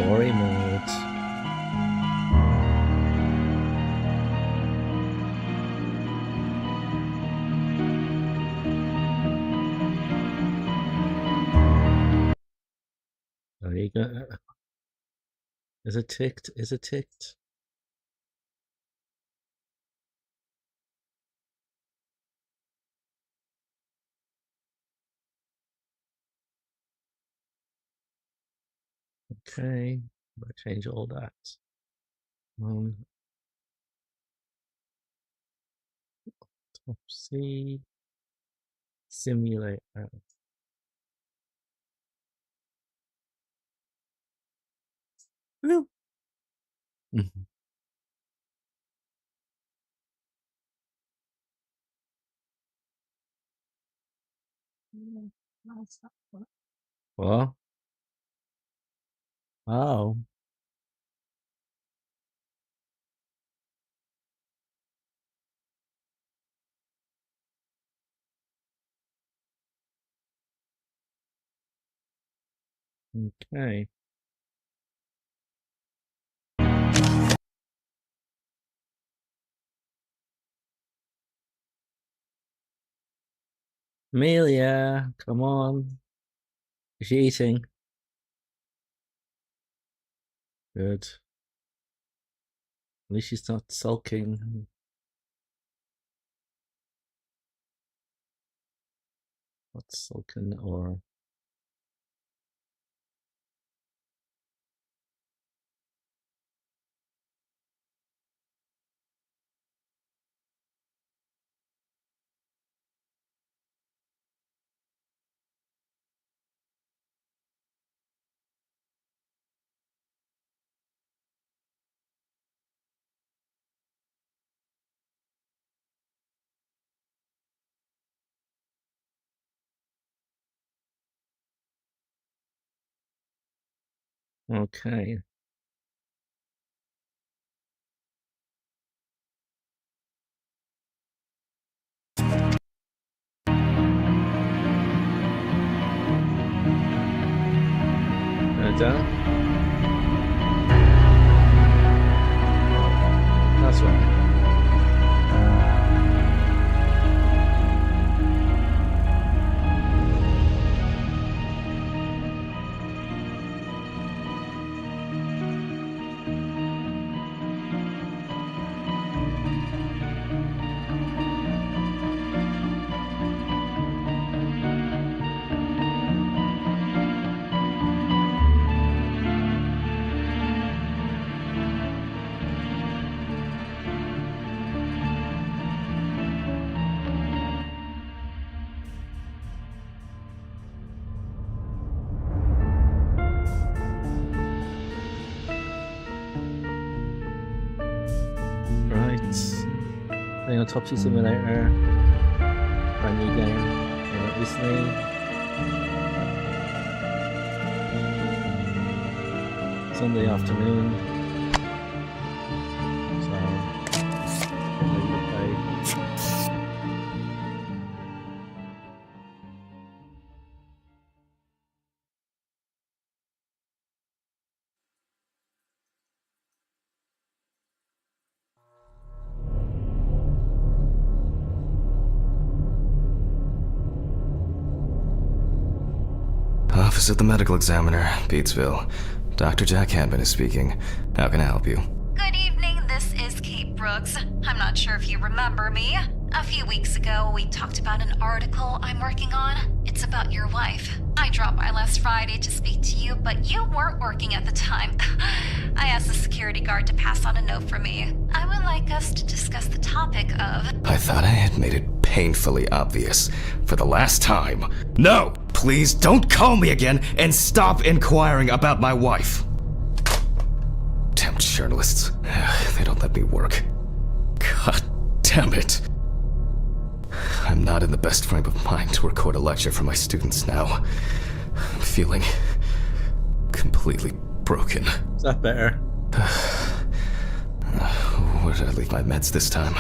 Story mode. There you go. Is it ticked? Is it ticked? Okay, I'll change all that. Top C simulate. No. What? Oh. Okay. Amelia, come on. Is she eating? Good. At least she's not sulking. Not sulking or. Okay. Down. That's right. Playing Autopsy Simulator, brand new game, came out recently. Sunday afternoon, so ready to play. Office of the Medical Examiner, Beatsville. Dr. Jack Hanman is speaking. How can I help you? Good evening, this is Kate Brooks. I'm not sure if you remember me. A few weeks ago, we talked about an article I'm working on. It's about your wife. I dropped by last Friday to speak to you, but you weren't working at the time. I asked the security guard to pass on a note for me. I would like us to discuss the topic of... I thought I had made it painfully obvious. For the last time. No! Please don't call me again and stop inquiring about my wife. Damn journalists. They don't let me work. God damn it. I'm not in the best frame of mind to record a lecture for my students now. I'm feeling completely broken. Is that better? Where did I leave my meds this time?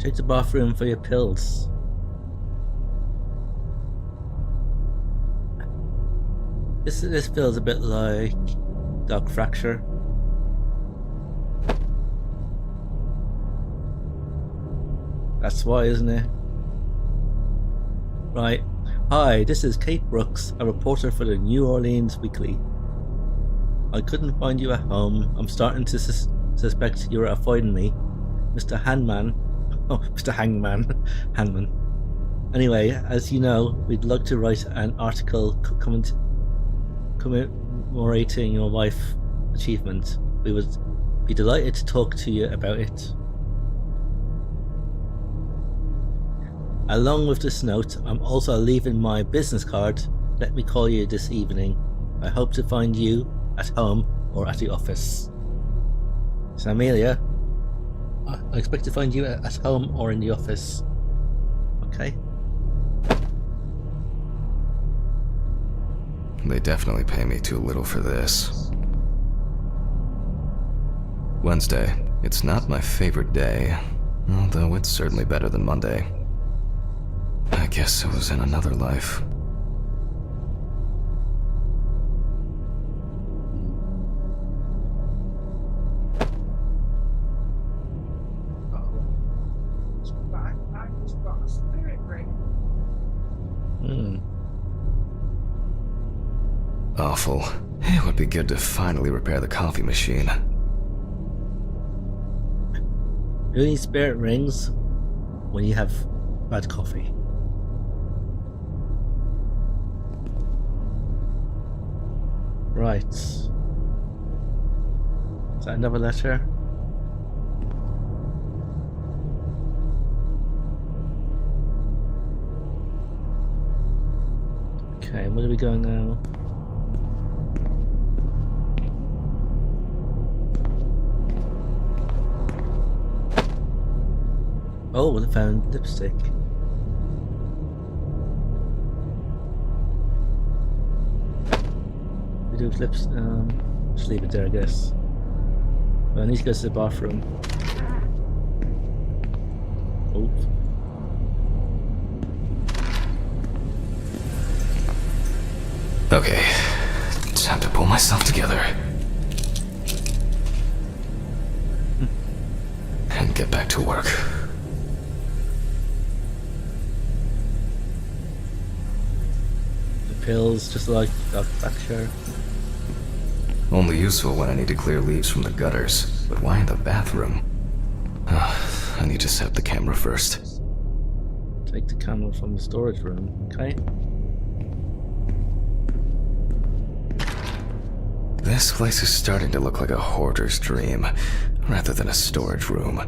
Check the bathroom for your pills. This feels a bit like dog fracture. That's why, isn't it? Right. Hi, this is Kate Brooks, a reporter for the New Orleans Weekly. I couldn't find you at home. I'm starting to suspect you're avoiding me, Mr. Hangman. Oh, Mr. Hangman. Hangman. Anyway, as you know, we'd like to write an article commemorating your wife's achievement. We would be delighted to talk to you about it. Along with this note, I'm also leaving my business card. Let me call you this evening. I hope to find you at home or at the office. So Amelia, I expect to find you at home or in the office. Okay. They definitely pay me too little for this. Wednesday. It's not my favorite day, although it's certainly better than Monday. I guess it was in another life. Awful. It would be good to finally repair the coffee machine. You only spirit rings when you have bad coffee. Right. Is that another letter? Okay, where are we going now? Oh, I found lipstick. We do lips. Just leave it there, I guess. Well, I need to go to the bathroom. Oh. Okay, time to pull myself together. And get back to work. The pills, just like dog fracture. Only useful when I need to clear leaves from the gutters. But why in the bathroom? I need to set up the camera first. Take the camera from the storage room, okay? This place is starting to look like a hoarder's dream, rather than a storage room.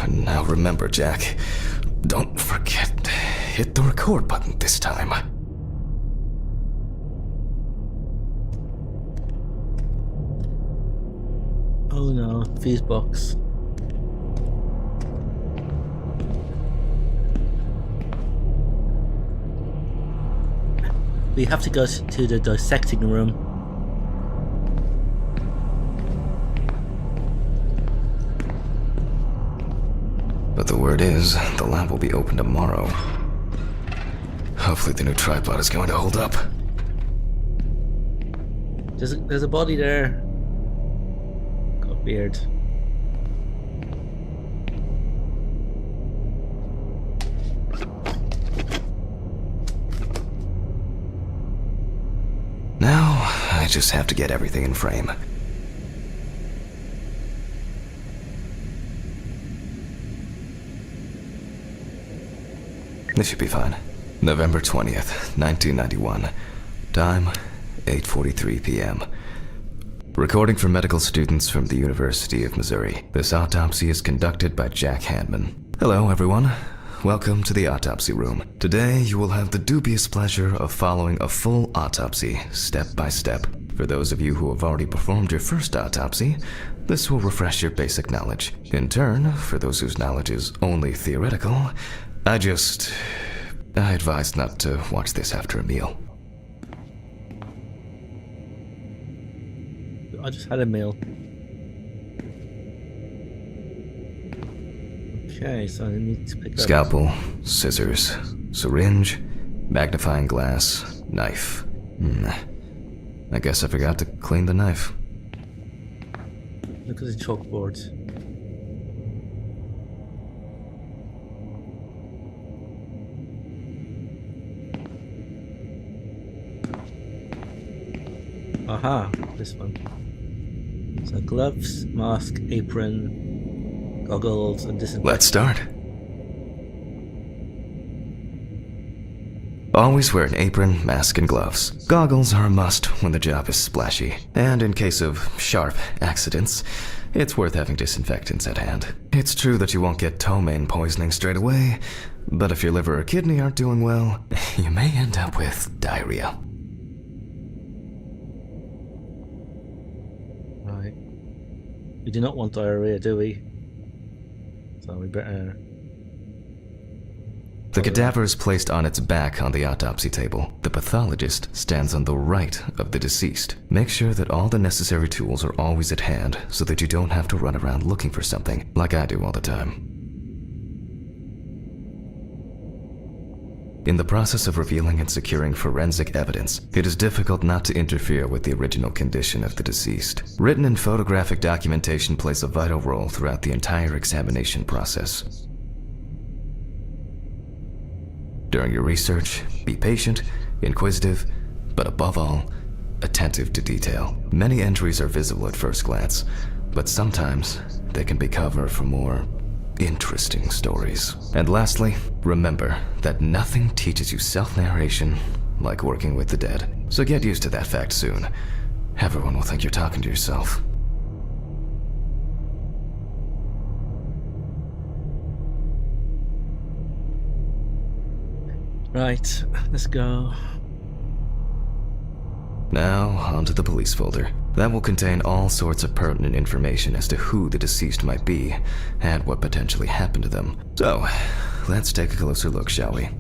Now remember, Jack, don't forget, hit the record button this time. Oh no, fuse box. We have to go to the dissecting room. But the word is, the lab will be open tomorrow. Hopefully the new tripod is going to hold up. There's a body there. Got beard. Now, I just have to get everything in frame. This should be fine. November 20th, 1991. Time, 8:43 p.m. Recording for medical students from the University of Missouri. This autopsy is conducted by Jack Hanman. Hello, everyone. Welcome to the autopsy room. Today, you will have the dubious pleasure of following a full autopsy, step by step. For those of you who have already performed your first autopsy, this will refresh your basic knowledge. In turn, for those whose knowledge is only theoretical, I advise not to watch this after a meal. I just had a meal. Okay, so I need to pick up... Scalpel, scissors, syringe, magnifying glass, knife. I guess I forgot to clean the knife. Look at the chalkboard. Aha, this one. So gloves, mask, apron, goggles, and disinfectant. Let's start. Always wear an apron, mask, and gloves. Goggles are a must when the job is splashy. And in case of sharp accidents, it's worth having disinfectants at hand. It's true that you won't get ptomaine poisoning straight away, but if your liver or kidney aren't doing well, you may end up with diarrhea. Right. We do not want diarrhea, do we? So we better... The cadaver is placed on its back on the autopsy table. The pathologist stands on the right of the deceased. Make sure that all the necessary tools are always at hand so that you don't have to run around looking for something, like I do all the time. In the process of revealing and securing forensic evidence, it is difficult not to interfere with the original condition of the deceased. Written and photographic documentation plays a vital role throughout the entire examination process. During your research, be patient, inquisitive, but above all, attentive to detail. Many entries are visible at first glance, but sometimes they can be cover for more interesting stories. And lastly, remember that nothing teaches you self-narration like working with the dead. So get used to that fact soon. Everyone will think you're talking to yourself. Right, let's go. Now, onto the police folder. That will contain all sorts of pertinent information as to who the deceased might be and what potentially happened to them. So, let's take a closer look, shall we?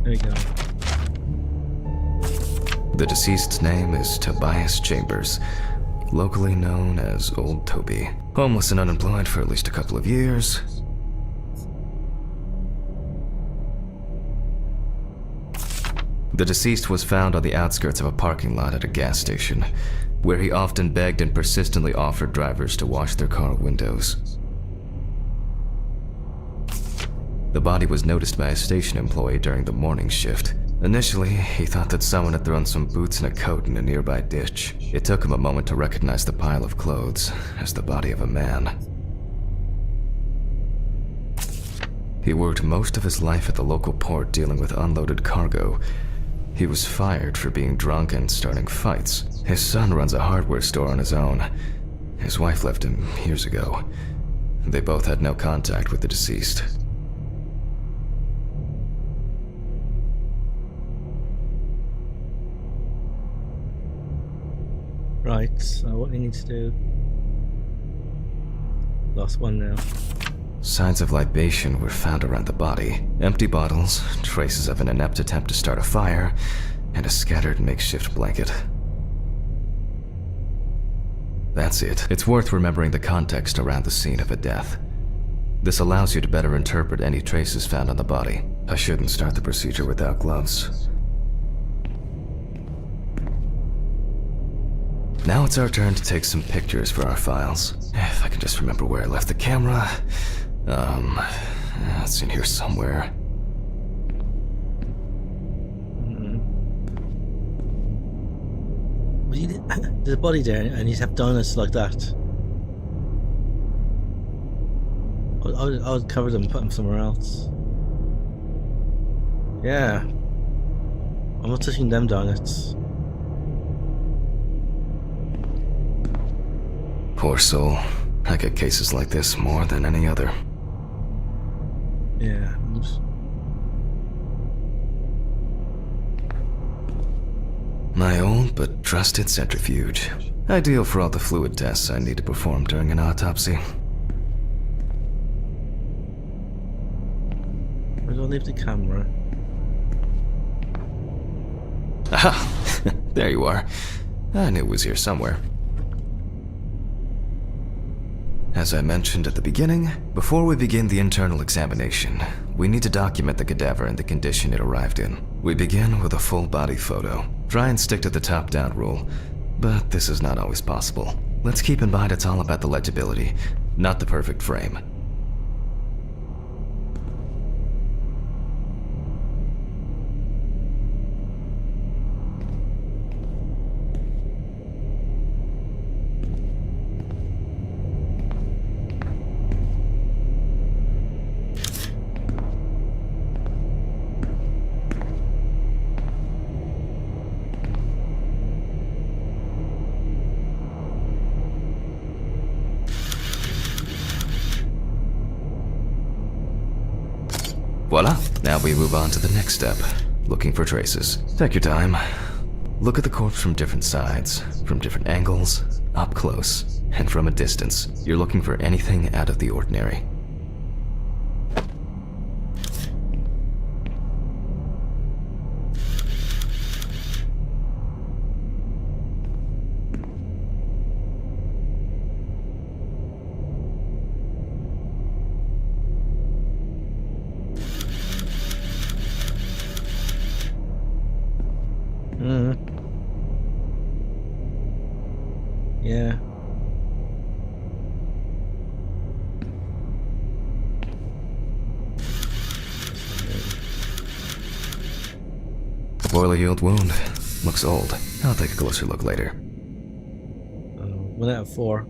There we go. The deceased's name is Tobias Chambers, locally known as Old Toby. Homeless and unemployed for at least a couple of years. The deceased was found on the outskirts of a parking lot at a gas station, where he often begged and persistently offered drivers to wash their car windows. The body was noticed by a station employee during the morning shift. Initially, he thought that someone had thrown some boots and a coat in a nearby ditch. It took him a moment to recognize the pile of clothes as the body of a man. He worked most of his life at the local port dealing with unloaded cargo. He was fired for being drunk and starting fights. His son runs a hardware store on his own. His wife left him years ago. They both had no contact with the deceased. Right, so what we need to do... Last one now. Signs of libation were found around the body. Empty bottles, traces of an inept attempt to start a fire, and a scattered makeshift blanket. That's it. It's worth remembering the context around the scene of a death. This allows you to better interpret any traces found on the body. I shouldn't start the procedure without gloves. Now it's our turn to take some pictures for our files. If I can just remember where I left the camera. It's in here somewhere. There's a body there, and you'd have donuts like that. I would cover them and put them somewhere else. Yeah. I'm not touching them donuts. Poor soul. I get cases like this more than any other. Yeah. Oops. My old but trusted centrifuge. Ideal for all the fluid tests I need to perform during an autopsy. Where do I leave the camera? Aha! There you are. I knew it was here somewhere. As I mentioned at the beginning, before we begin the internal examination, we need to document the cadaver and the condition it arrived in. We begin with a full body photo. Try and stick to the top-down rule, but this is not always possible. Let's keep in mind it's all about the legibility, not the perfect frame. Voila! Now we move on to the next step, looking for traces. Take your time. Look at the corpse from different sides, from different angles, up close, and from a distance. You're looking for anything out of the ordinary. Yeah. A poorly healed wound. Looks old. I'll take a closer look later. 1 out of 4.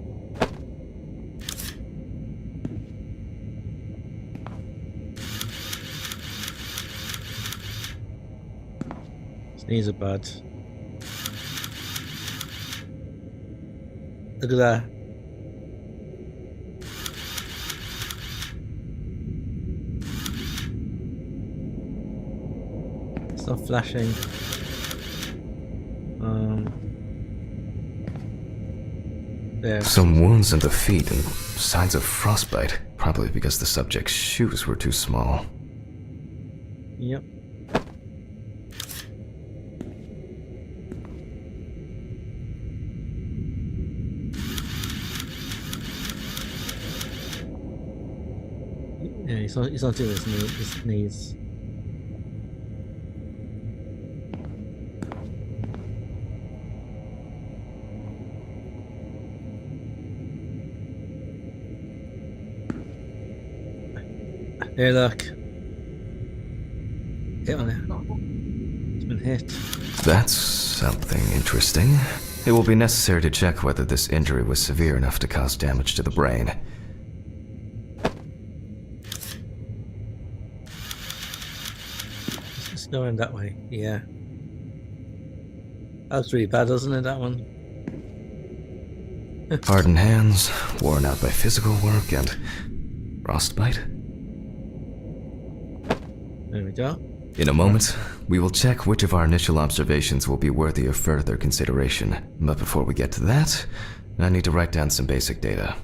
Sneeze are bad. Look at that. It's not flashing. There. Some wounds in the feet and signs of frostbite. Probably because the subject's shoes were too small. Yep. Yeah, he's not doing his knees. Here, look. Hit on it. It's been hit. That's something interesting. It will be necessary to check whether this injury was severe enough to cause damage to the brain. Let's go in that way. Yeah. That's really bad, doesn't it, that one? Hardened hands, worn out by physical work, and frostbite. There we go. In a moment, we will check which of our initial observations will be worthy of further consideration. But before we get to that, I need to write down some basic data.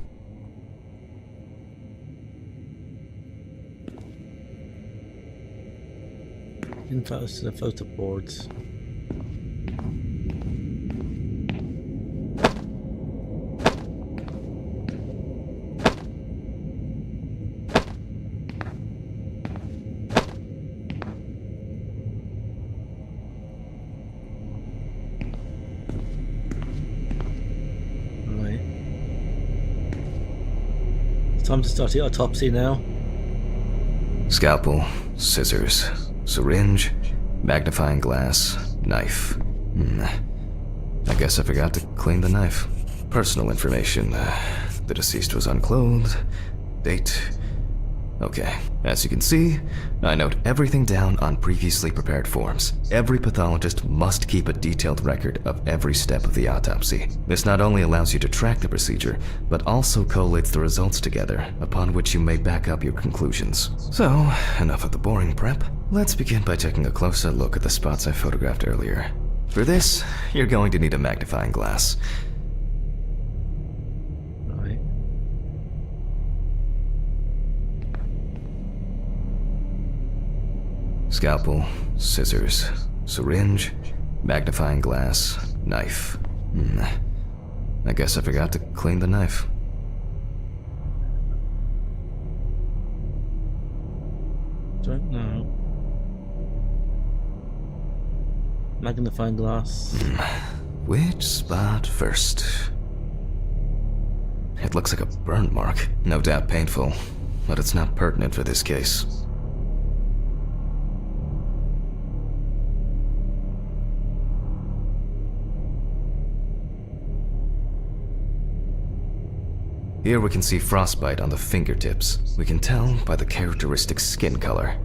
Infos to the photo boards. Time to start the autopsy now. Scalpel, scissors, syringe, magnifying glass, knife. I guess I forgot to clean the knife. Personal information. The deceased was unclothed. Date. Okay, as you can see, I note everything down on previously prepared forms. Every pathologist must keep a detailed record of every step of the autopsy. This not only allows you to track the procedure, but also collates the results together, upon which you may back up your conclusions. So, enough of the boring prep. Let's begin by taking a closer look at the spots I photographed earlier. For this, you're going to need a magnifying glass. Scalpel, scissors, syringe, magnifying glass, knife. I guess I forgot to clean the knife. Don't know. Magnifying glass. Which spot first? It looks like a burn mark. No doubt painful, but it's not pertinent for this case. Here we can see frostbite on the fingertips. We can tell by the characteristic skin color.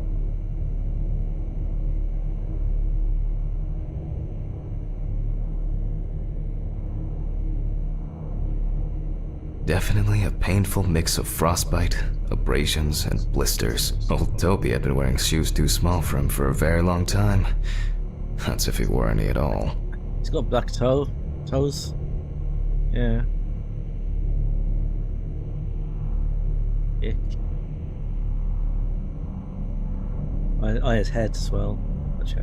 Definitely a painful mix of frostbite, abrasions, and blisters. Old Toby had been wearing shoes too small for him for a very long time. That's if he wore any at all. He's got black toes. Yeah. Ick. His head as well.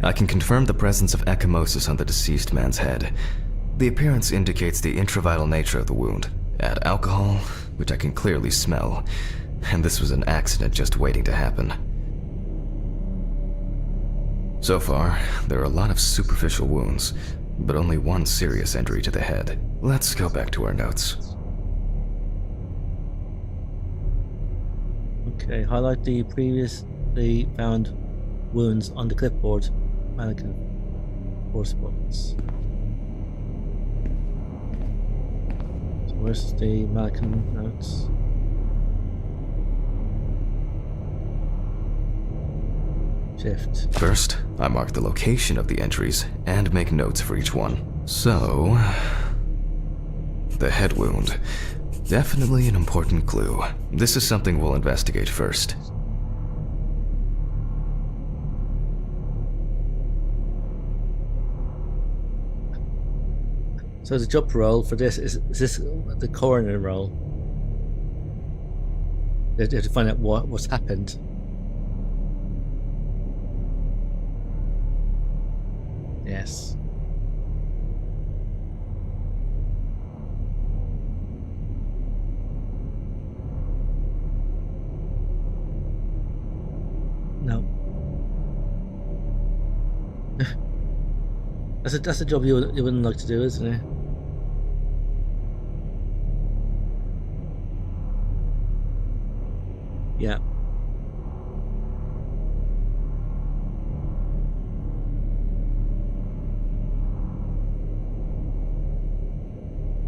I can confirm the presence of ecchymosis on the deceased man's head. The appearance indicates the intravital nature of the wound. Add alcohol, which I can clearly smell, and this was an accident just waiting to happen. So far, there are a lot of superficial wounds, but only one serious injury to the head. Let's go back to our notes. Okay, highlight the previously found wounds on the clipboard mannequin. 4 spots. So where's the mannequin notes? Shift. First, I mark the location of the entries and make notes for each one. So, the head wound. Definitely an important clue. This is something we'll investigate first. So the job role for this is this the coroner role? They have to find out what's happened. Yes. No. That's a job you wouldn't like to do, isn't it? Yeah.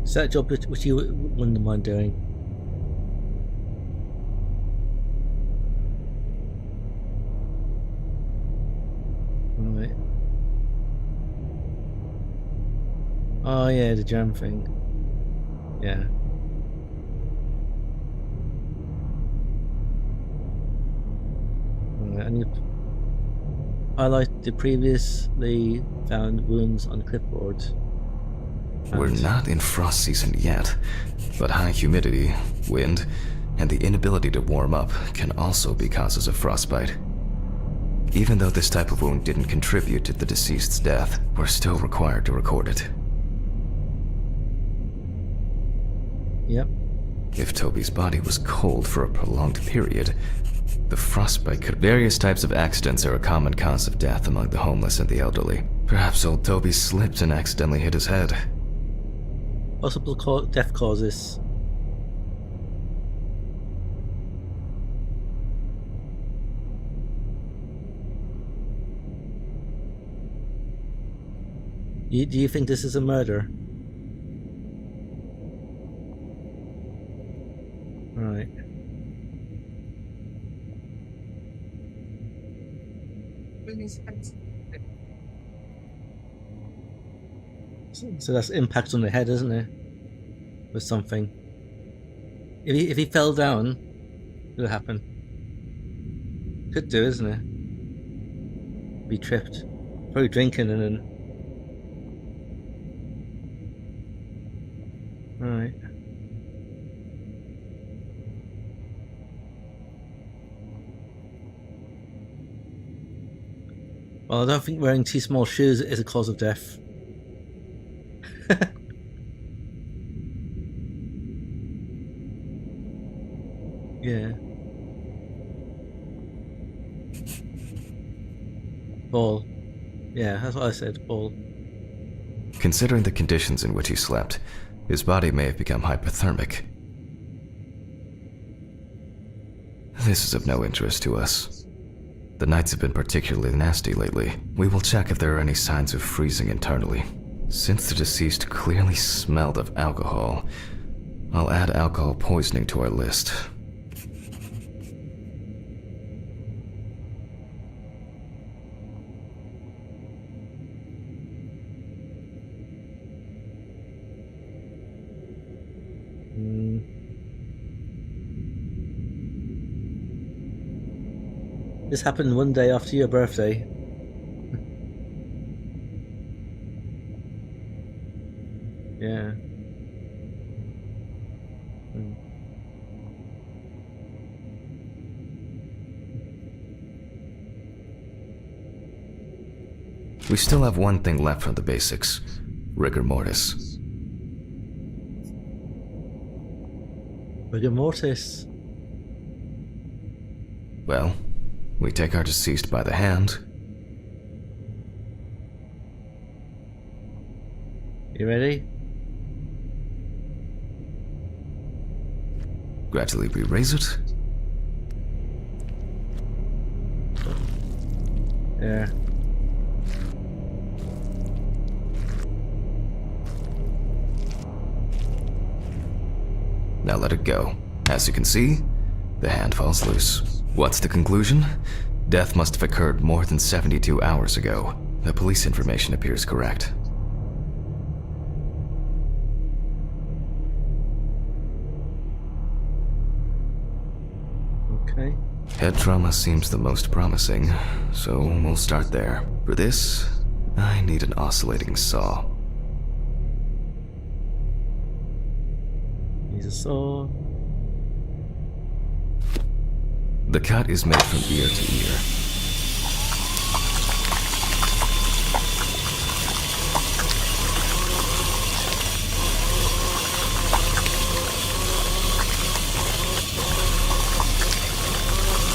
Is that a job which you wouldn't mind doing? Right. Oh yeah, the jam thing. Yeah. Alright, and you highlight the previously found wounds on the clipboard. We're not in frost season yet, but high humidity, wind, and the inability to warm up can also be causes of frostbite. Even though this type of wound didn't contribute to the deceased's death, we're still required to record it. Yep. If Toby's body was cold for a prolonged period, the frostbite could... Various types of accidents are a common cause of death among the homeless and the elderly. Perhaps old Toby slipped and accidentally hit his head. Possible death causes. Do you think this is a murder? Right. So that's impact on the head, isn't it? With something. If he fell down, it would happen. Could do, isn't it? Be tripped. Probably drinking and then. Alright. Well, I don't think wearing too small shoes is a cause of death. Yeah. Ball. Yeah, that's what I said, Ball. Considering the conditions in which he slept, his body may have become hypothermic. This is of no interest to us. The nights have been particularly nasty lately. We will check if there are any signs of freezing internally. Since the deceased clearly smelled of alcohol, I'll add alcohol poisoning to our list. This happened one day after your birthday. Yeah. We still have one thing left from the basics: rigor mortis. Rigor mortis. Well, we take our deceased by the hand. You ready? Gradually we raise it. Yeah. Now let it go. As you can see, the hand falls loose. What's the conclusion? Death must have occurred more than 72 hours ago. The police information appears correct. Okay. Head trauma seems the most promising, so we'll start there. For this, I need an oscillating saw. Needs a saw. The cut is made from ear to ear.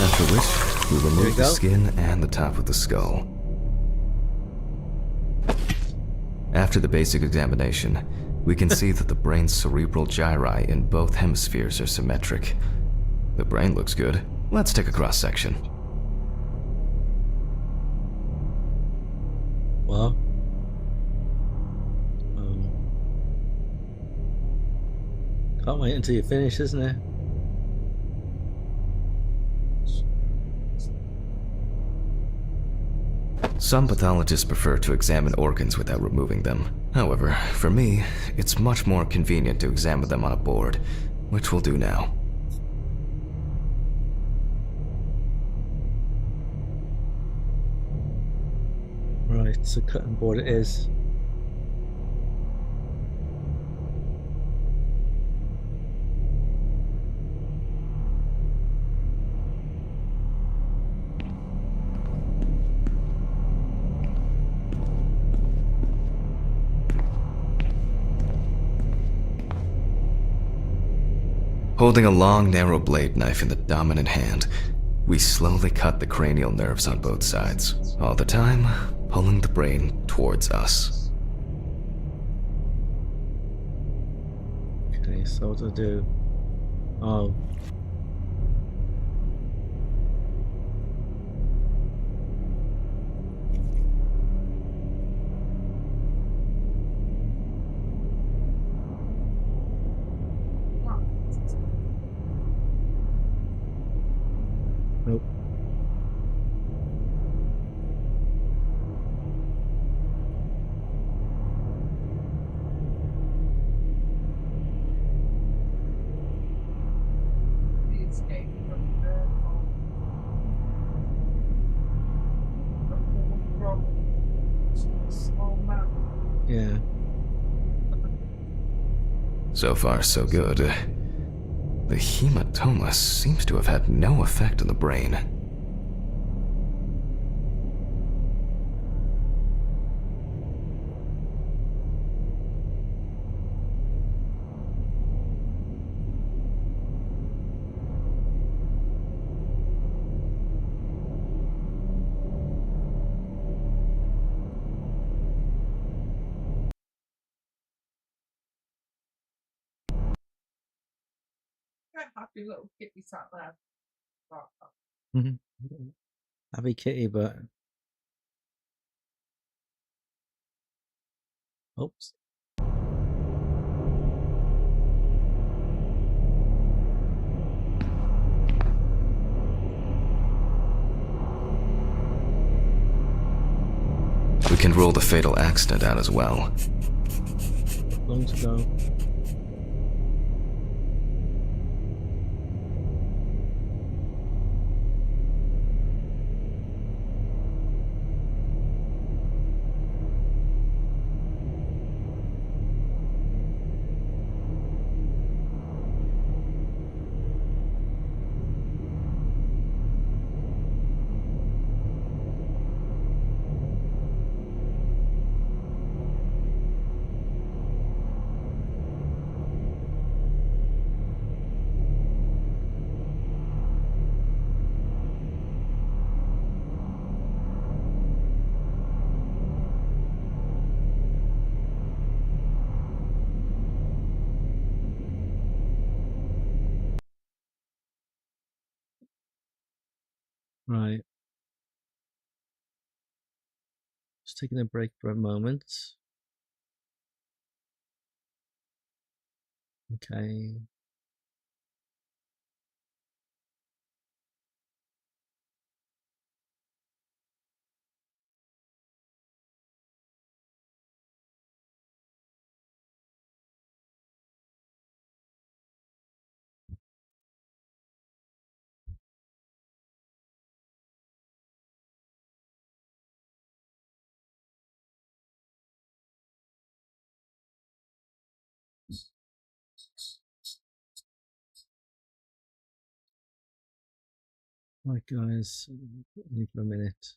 After which, we remove the skin and the top of the skull. After the basic examination, we can see that the brain's cerebral gyri in both hemispheres are symmetric. The brain looks good. Let's take a cross-section. Well. Can't wait until you finish, isn't it? Some pathologists prefer to examine organs without removing them. However, for me, it's much more convenient to examine them on a board, which we'll do now. Right, so cutting board it is. Holding a long, narrow blade knife in the dominant hand, we slowly cut the cranial nerves on both sides, all the time pulling the brain towards us. Okay, so what do I do? Oh. Nope. Yeah. So far, so good. The hematoma seems to have had no effect on the brain. happy little kitty sat there. Happy kitty, but oops. We can rule the fatal accident out as well. Going to go. Right. Just taking a break for a moment. Okay. Right, guys. Only for a minute.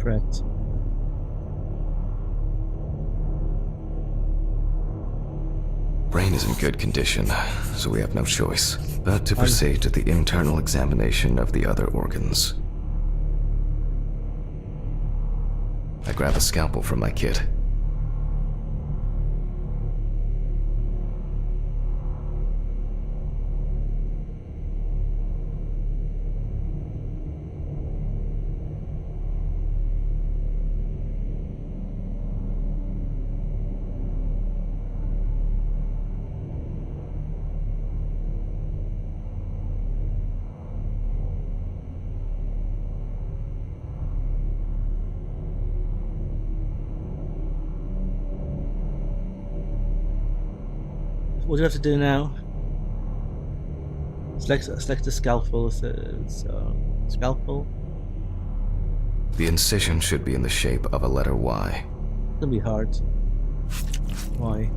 Correct. Brain is in good condition, so we have no choice but to proceed to the internal examination of the other organs. I grab a scalpel from my kit. What do you have to do now? Select the scalpel. Scalpel. The incision should be in the shape of a letter Y. It's gonna be hard. Why?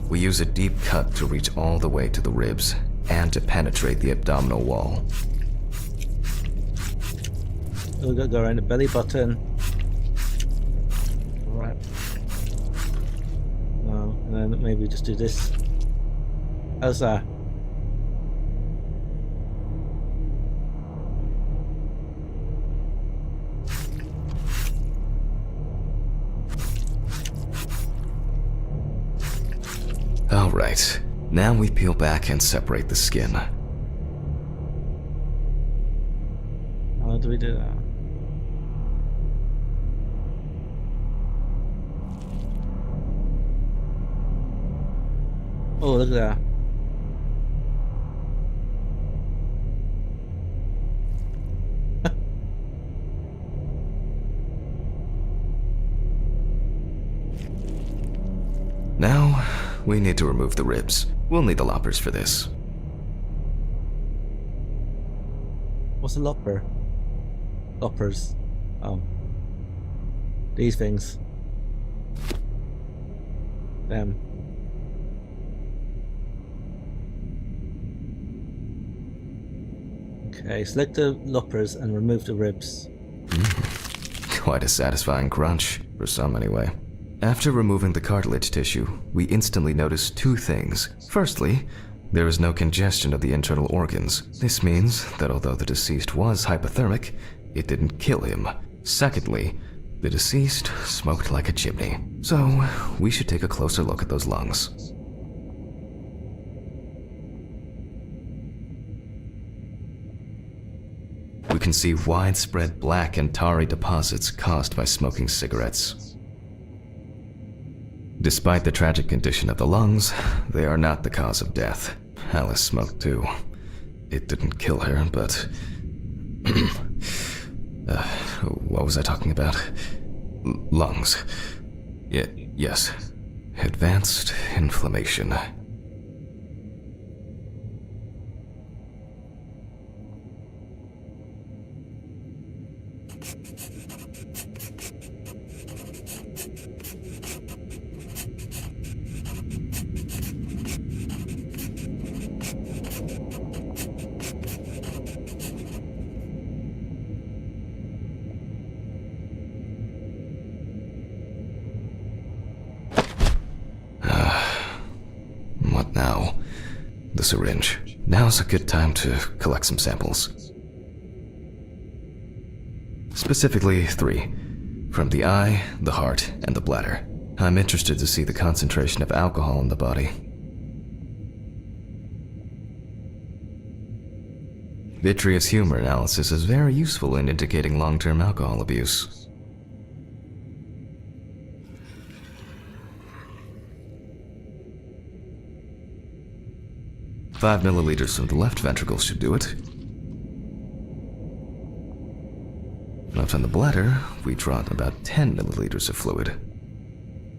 We use a deep cut to reach all the way to the ribs and to penetrate the abdominal wall. We've got to go around the belly button. Right. No, and then maybe just do this. How's that? All right. Now we peel back and separate the skin. How do we do that? Oh, look at that. Now, we need to remove the ribs. We'll need the loppers for this. What's a lopper? Loppers. Oh. These things. Them. Okay, select the loppers and remove the ribs. Quite a satisfying crunch, for some anyway. After removing the cartilage tissue, we instantly notice two things. Firstly, there is no congestion of the internal organs. This means that although the deceased was hypothermic, it didn't kill him. Secondly, the deceased smoked like a chimney. So, we should take a closer look at those lungs. We can see widespread black and tarry deposits caused by smoking cigarettes. Despite the tragic condition of the lungs, they are not the cause of death. Alice smoked too. It didn't kill her, but... what was I talking about? Lungs. Yes. Advanced inflammation. What now? The syringe. Now's a good time to collect some samples. Specifically 3. From the eye, the heart, and the bladder. I'm interested to see the concentration of alcohol in the body. Vitreous humor analysis is very useful in indicating long-term alcohol abuse. 5 milliliters from the left ventricle should do it. Left on the bladder, we draw about 10 milliliters of fluid.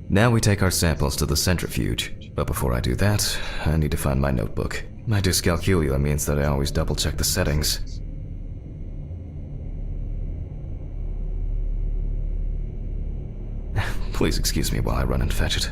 Now we take our samples to the centrifuge, but before I do that, I need to find my notebook. My dyscalculia means that I always double-check the settings. Please excuse me while I run and fetch it.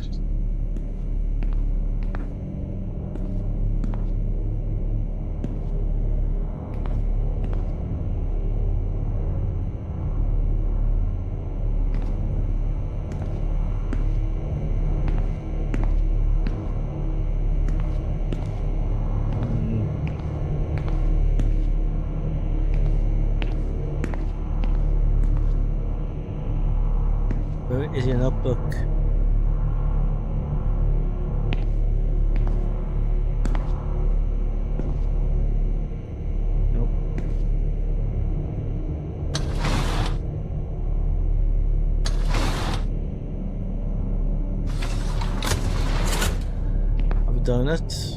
Book. Nope. Have a donut.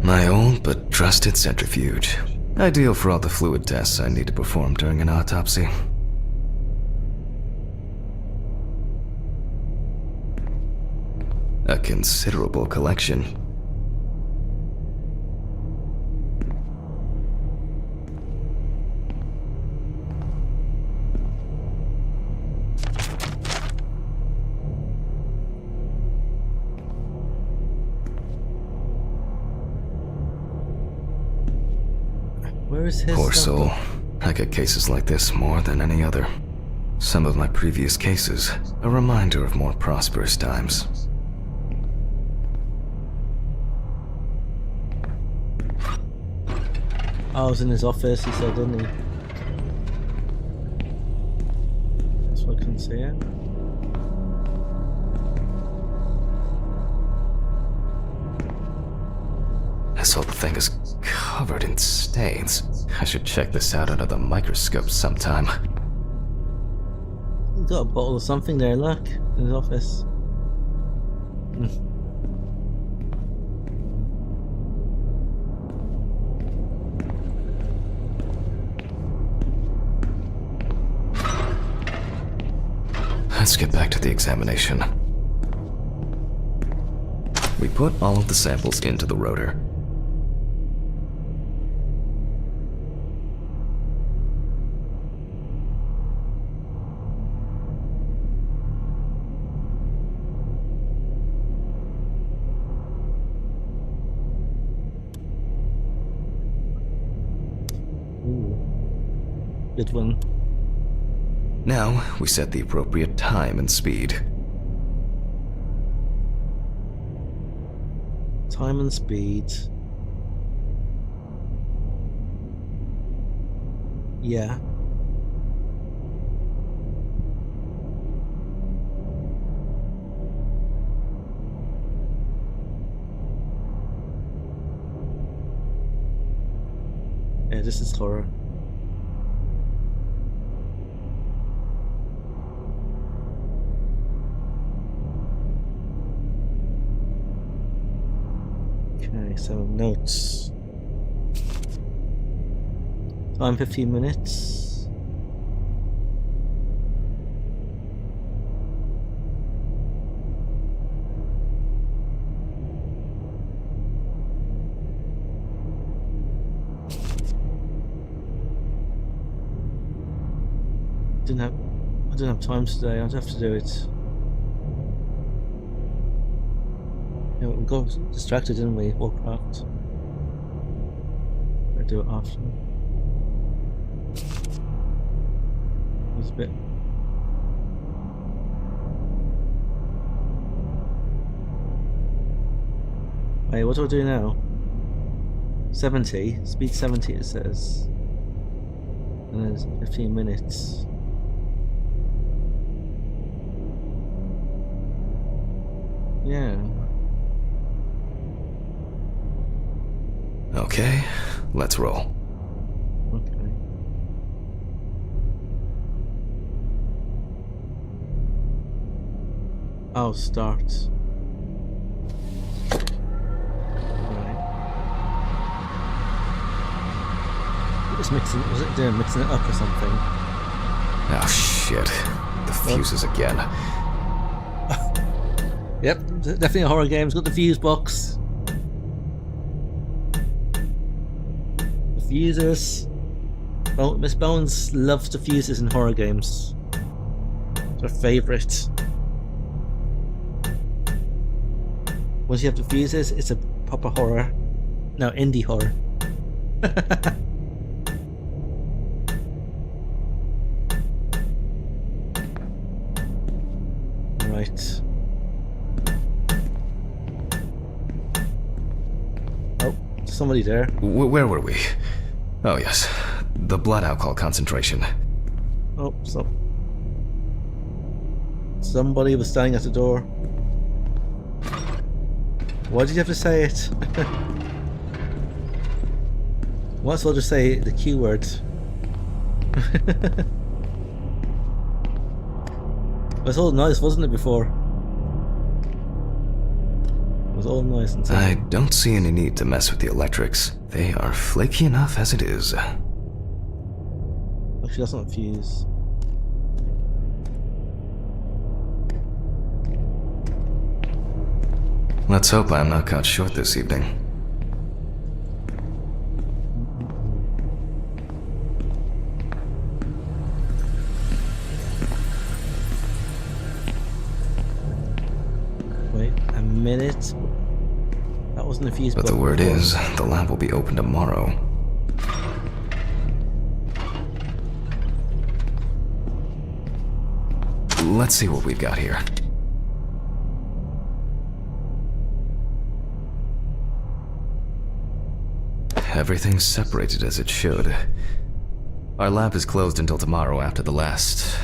My old but trusted centrifuge. Ideal for all the fluid tests I need to perform during an autopsy. A considerable collection. Where is his Poor soul. laptop? I get cases like this more than any other. Some of my previous cases, a reminder of more prosperous times. I was in his office, he said, didn't he? That's why I couldn't see it. This whole thing is covered in stains. I should check this out under the microscope sometime. He's got a bottle of something there, look, in his office. Let's get back to the examination. We put all of the samples into the rotor. Ooh. Good one. Now, we set the appropriate time and speed. Time and speed. Yeah. Yeah, this is horror. Okay, so notes. Time 15 minutes. I didn't have time today. I'd have to do it. Yeah, we got distracted, didn't we? Warcraft. I do it after. It was a bit. Wait, what do I do now? 70, speed 70 it says. And there's 15 minutes. Yeah. Okay, let's roll. Okay. I'll start. Right. Just mixing. Was it doing mixing it up or something? Oh shit. The fuses again. Yep, definitely a horror game. It's got the fuse box. The fuses. Oh, Miss Bones loves the fuses in horror games. Their favourite. Once you have the fuses, it's a proper horror. No, indie horror. Right. Oh, somebody there. Where were we? Oh yes, the blood alcohol concentration. Oh, so somebody was standing at the door. Why did you have to say it? Might as well just say the Q word. It was all nice, wasn't it, before? It was all nice and simple. I don't see any need to mess with the electrics. They are flaky enough as it is. Actually, that's not a fuse. Let's hope I'm not caught short this evening. Wait a minute. That wasn't a fuse. But the word is, the lab will be open tomorrow. Let's see what we've got here. Everything's separated as it should. Our lab is closed until tomorrow after the last,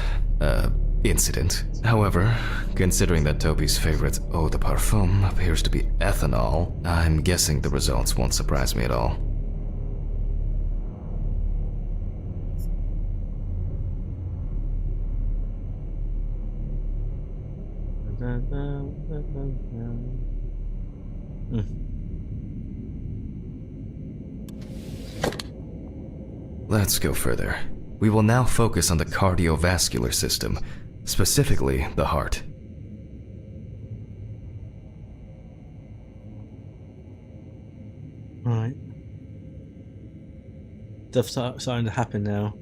incident. However, considering that Toby's favorite eau de parfum appears to be ethanol, I'm guessing the results won't surprise me at all. Let's go further. We will now focus on the cardiovascular system, specifically the heart. Right. Stuff's starting to happen now.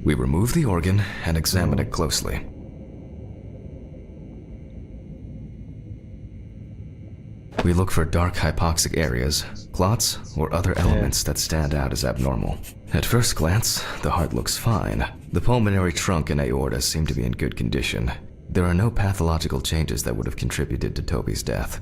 We remove the organ and examine it closely. We look for dark hypoxic areas, clots, or other elements that stand out as abnormal. At first glance, the heart looks fine. The pulmonary trunk and aorta seem to be in good condition. There are no pathological changes that would have contributed to Toby's death.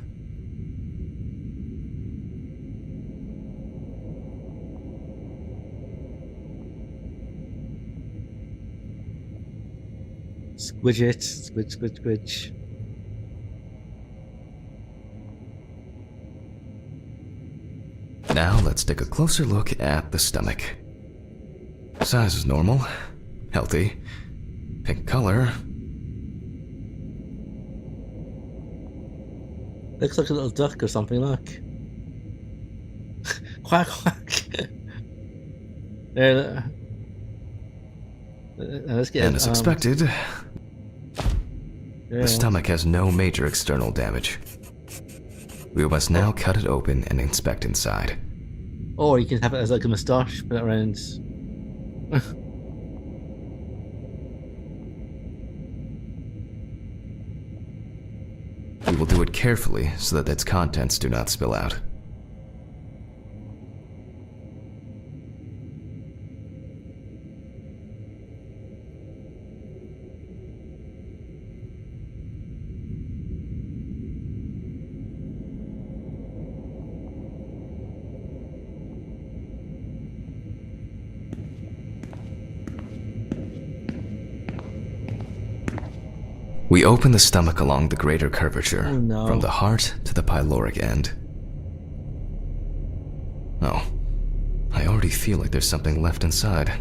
Squidge it, squidge, squidge, squidge. Now let's take a closer look at the stomach. Size is normal, healthy, pink color. Looks like a little duck or something, look. Quack, quack. There. Let's get And as expected, yeah. the stomach has no major external damage. We must now cut it open and inspect inside. Or you can have it as like a moustache, put it around. We will do it carefully so that its contents do not spill out. We open the stomach along the greater curvature, Oh, no. from the heart to the pyloric end. Oh, I already feel like there's something left inside.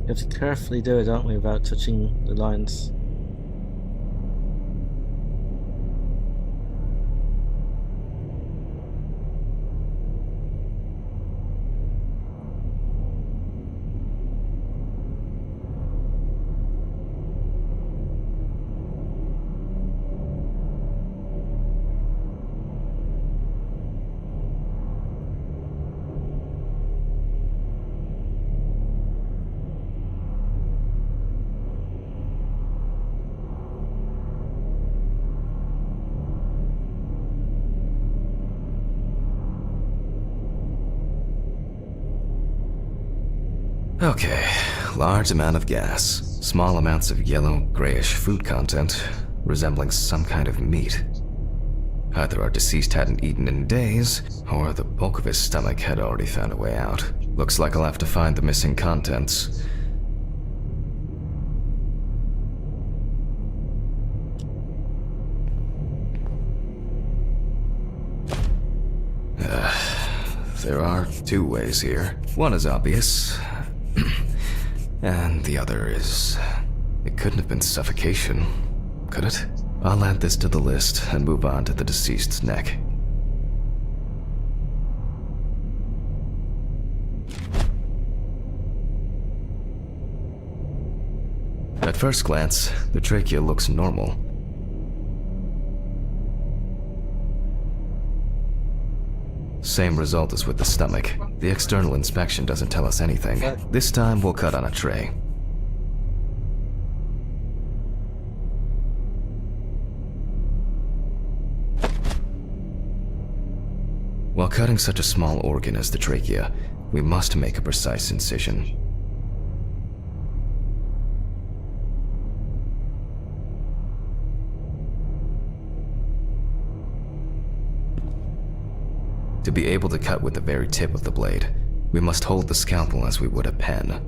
We have to carefully do it, don't we, without touching the lines. Okay, large amount of gas, small amounts of yellow, grayish food content, resembling some kind of meat. Either our deceased hadn't eaten in days, or the bulk of his stomach had already found a way out. Looks like I'll have to find the missing contents. There are two ways here. One is obvious. And the other is... It couldn't have been suffocation, could it? I'll add this to the list and move on to the deceased's neck. At first glance, the trachea looks normal. Same result as with the stomach. The external inspection doesn't tell us anything. This time we'll cut on a tray. While cutting such a small organ as the trachea, we must make a precise incision. To be able to cut with the very tip of the blade, we must hold the scalpel as we would a pen.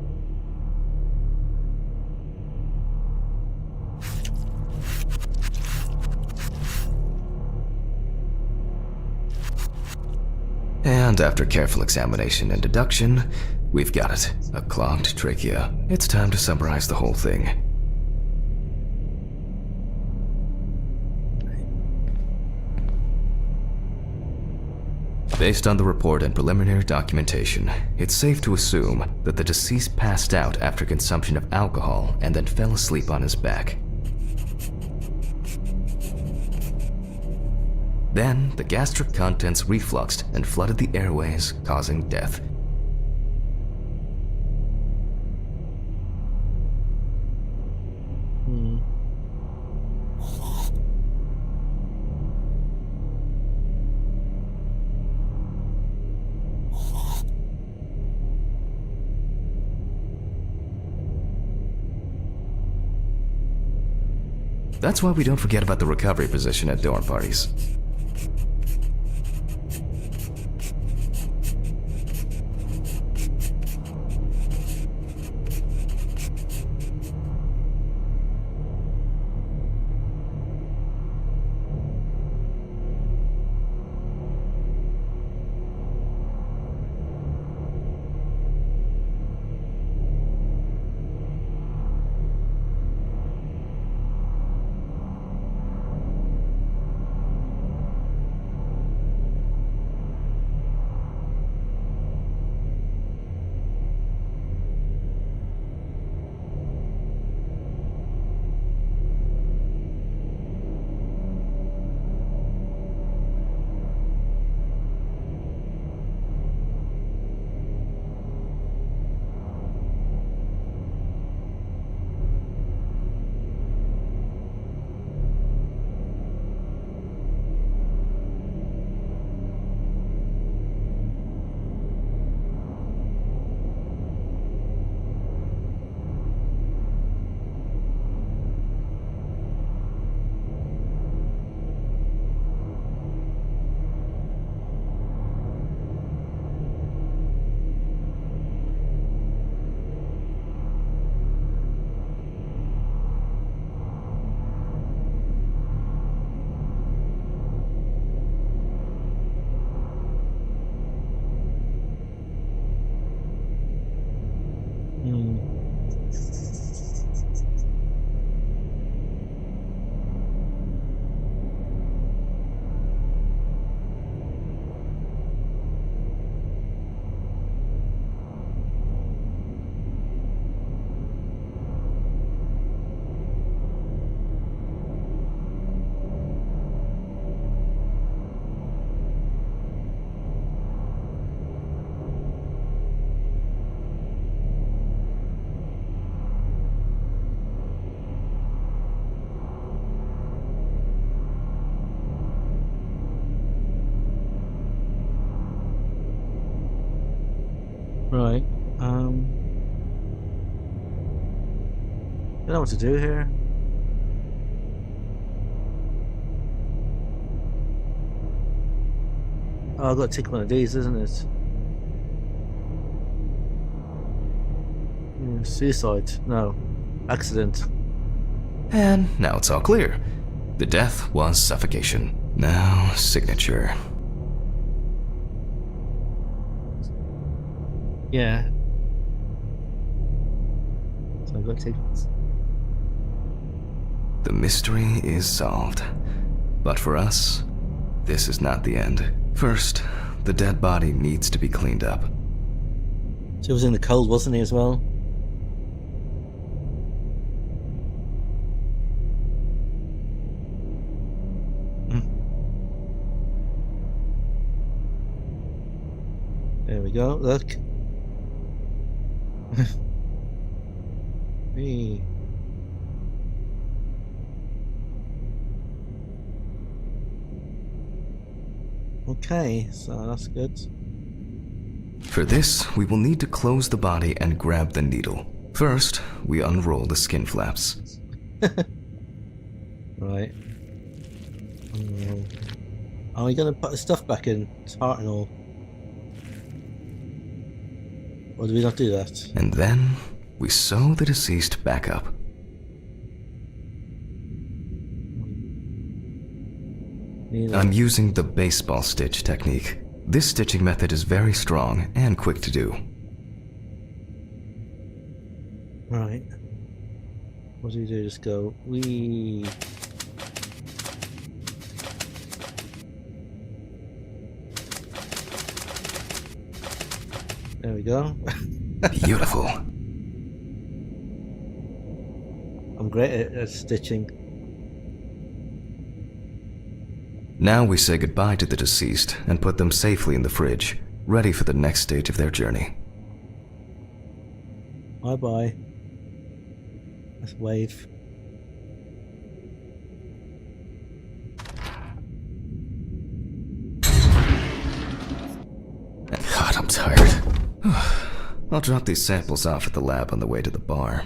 And after careful examination and deduction, we've got it, a clogged trachea. It's time to summarize the whole thing. Based on the report and preliminary documentation, it's safe to assume that the deceased passed out after consumption of alcohol and then fell asleep on his back. Then, the gastric contents refluxed and flooded the airways, causing death. That's why we don't forget about the recovery position at dorm parties. Right. You know what to do here? Oh, I've got to tick one of these, isn't it? Suicide. No. Accident. And now it's all clear. The death was suffocation. Now, signature. Yeah. So I've got to take this. The mystery is solved. But for us, this is not the end. First, the dead body needs to be cleaned up. So he was in the cold, wasn't he, as well? There we go, look. Hey. Okay, so that's good. For this, we will need to close the body and grab the needle. First, we unroll the skin flaps. Right. Are we gonna put the stuff back in? It's heart and all. Or do we not do that? And then, we sew the deceased back up. I'm using the baseball stitch technique. This stitching method is very strong and quick to do. Right. What do you do? Just go, wee. There we go. Beautiful. I'm great at stitching. Now we say goodbye to the deceased and put them safely in the fridge, ready for the next stage of their journey. Bye bye. Let's wave. God, I'm tired. I'll drop these samples off at the lab on the way to the bar.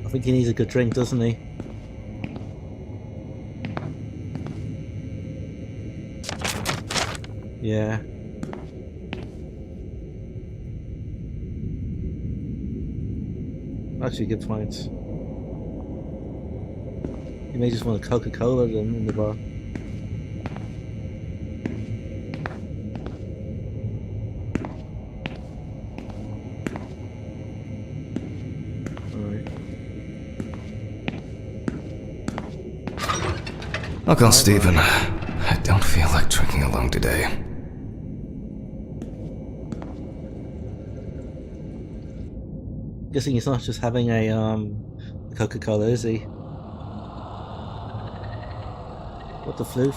I think he needs a good drink, doesn't he? Yeah. Actually, good point. You may just want a Coca-Cola then in the bar. I'll call Steven. I don't feel like drinking alone today. Guessing he's not just having a Coca-Cola, is he? What the floof?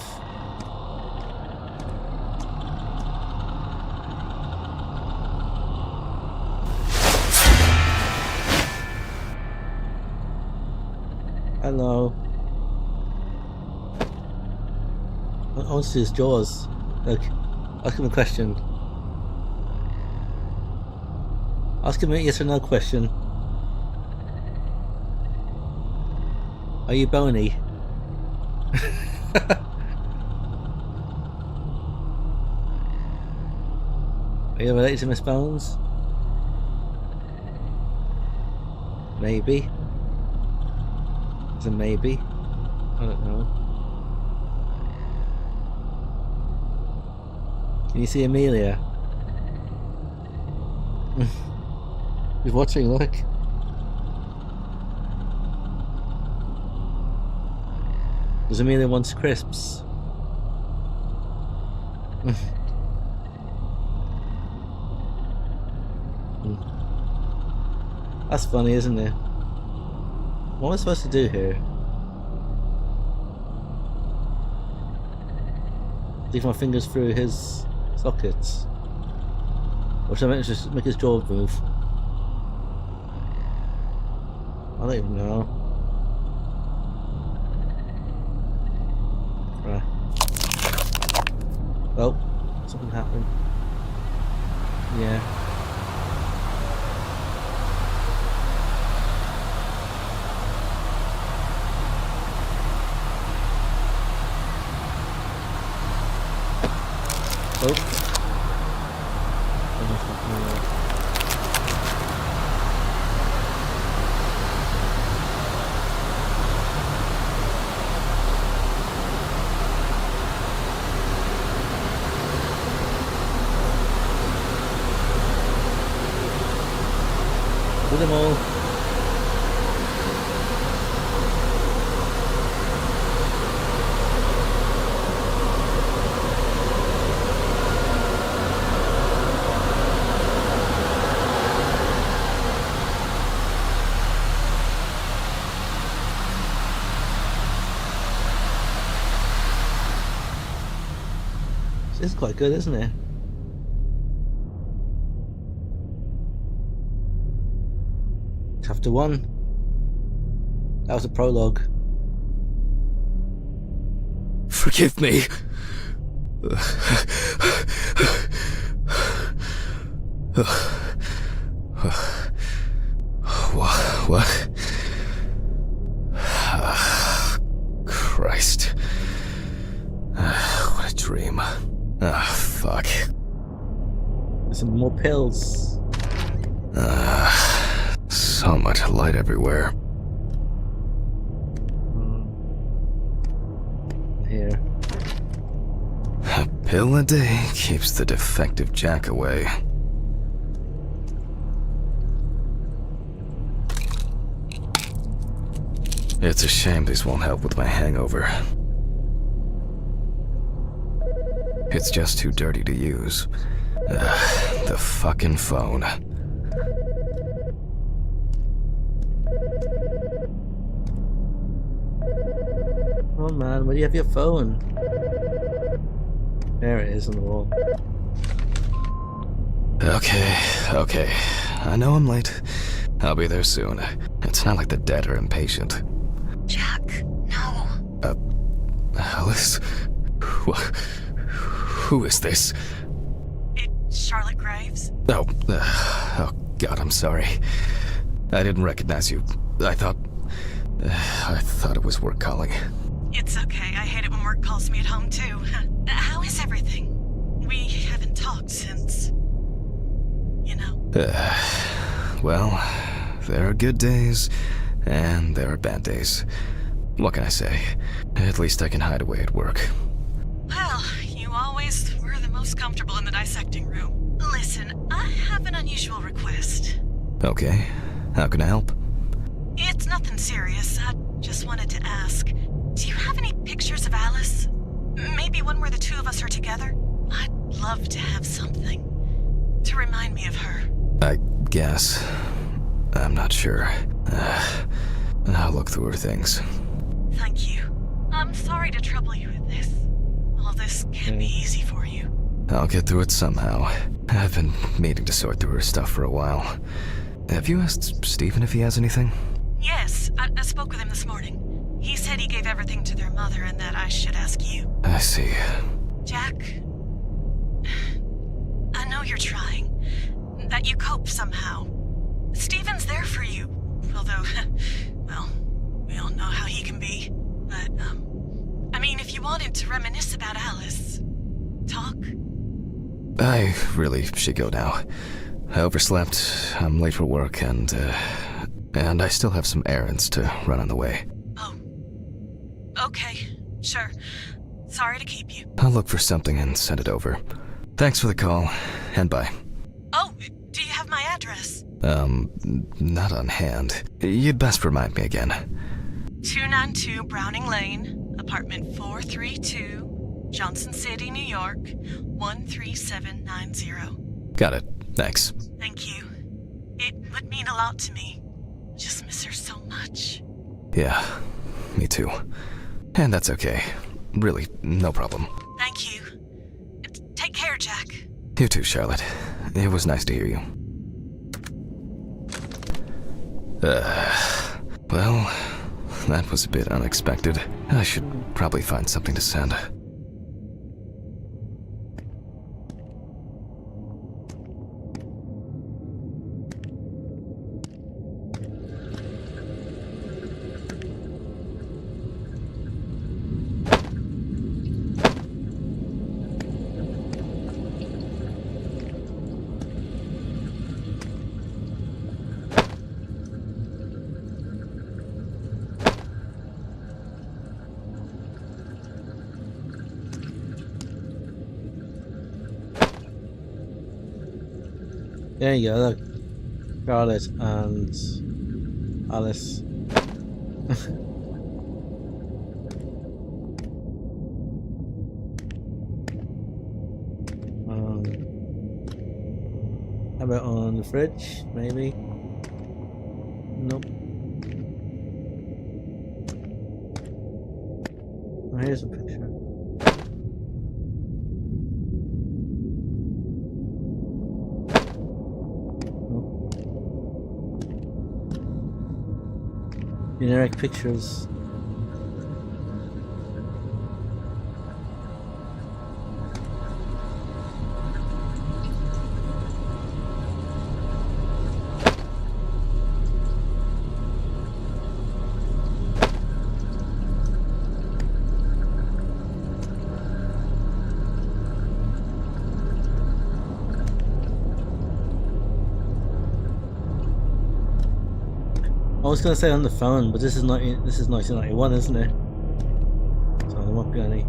Hello. I want to see his jaws. Look, ask him a question. Ask him a yes or no question. Are you bony? Are you related to Miss Bones? Maybe. It's a maybe. I don't know. Can you see Amelia? He's watching, look. Does Amelia wants crisps? That's funny, isn't it? What am I supposed to do here? Leave my fingers through his sockets? Or should I just make his jaw move? I don't even know. Right. Oh, Something happened. Yeah. Oh. Almost got me there. With them all. This is quite good, isn't it? Chapter 1. That was a prologue. Forgive me. What? Christ. What a dream. Fuck. There's some more pills. So much light everywhere. Here. A pill a day keeps the defective Jack away. It's a shame these won't help with my hangover. It's just too dirty to use. The fucking phone. Oh man, where do you have your phone? There it is on the wall. Okay. I know I'm late. I'll be there soon. It's not like the dead are impatient. Jack, no. Alice? Who is this? It's Charlotte Graves. Oh God, I'm sorry. I didn't recognize you. I thought it was work calling. It's okay. I hate it when work calls me at home, too. How is everything? We haven't talked since... you know. Well, there are good days, and there are bad days. What can I say? At least I can hide away at work. Well, you always were the most comfortable in the dissecting room. Listen, I have an unusual request. Okay, how can I help? It's nothing serious. I just wanted to ask. Do you have any pictures of Alice? Maybe one where the two of us are together? I'd love to have something to remind me of her. I guess. I'm not sure. I'll look through her things. Thank you. I'm sorry to trouble you with this. All this can't be easy for you. I'll get through it somehow. I've been meaning to sort through her stuff for a while. Have you asked Stephen if he has anything? Yes, I spoke with him this morning. He said he gave everything to their mother and that I should ask you. I see. Jack, I know you're trying. That you cope somehow. Stephen's there for you. Although, well, we all know how he can be. But, I mean, if you wanted to reminisce about Alice, talk. I really should go now. I overslept, I'm late for work, and I still have some errands to run on the way. Oh. Okay, sure. Sorry to keep you. I'll look for something and send it over. Thanks for the call, and bye. Oh, do you have my address? Not on hand. You'd best remind me again. 292 Browning Lane, apartment 432, Johnson City, New York, 13790. Got it. Thanks. Thank you. It would mean a lot to me. Just miss her so much. Yeah, me too. And that's okay. Really, no problem. Thank you. Take care, Jack. You too, Charlotte. It was nice to hear you. Well, that was a bit unexpected. I should probably find something to send. There you go, look. Charlotte and Alice. How about on the fridge, maybe? Nope. Oh, here's a picture. Nope. Generic pictures. I was gonna say on the phone, but this is 1991, isn't it? So there won't be any.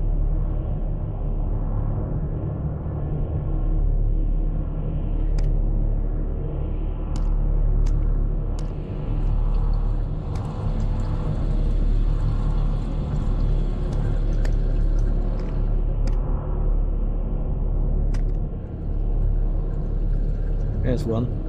There's one.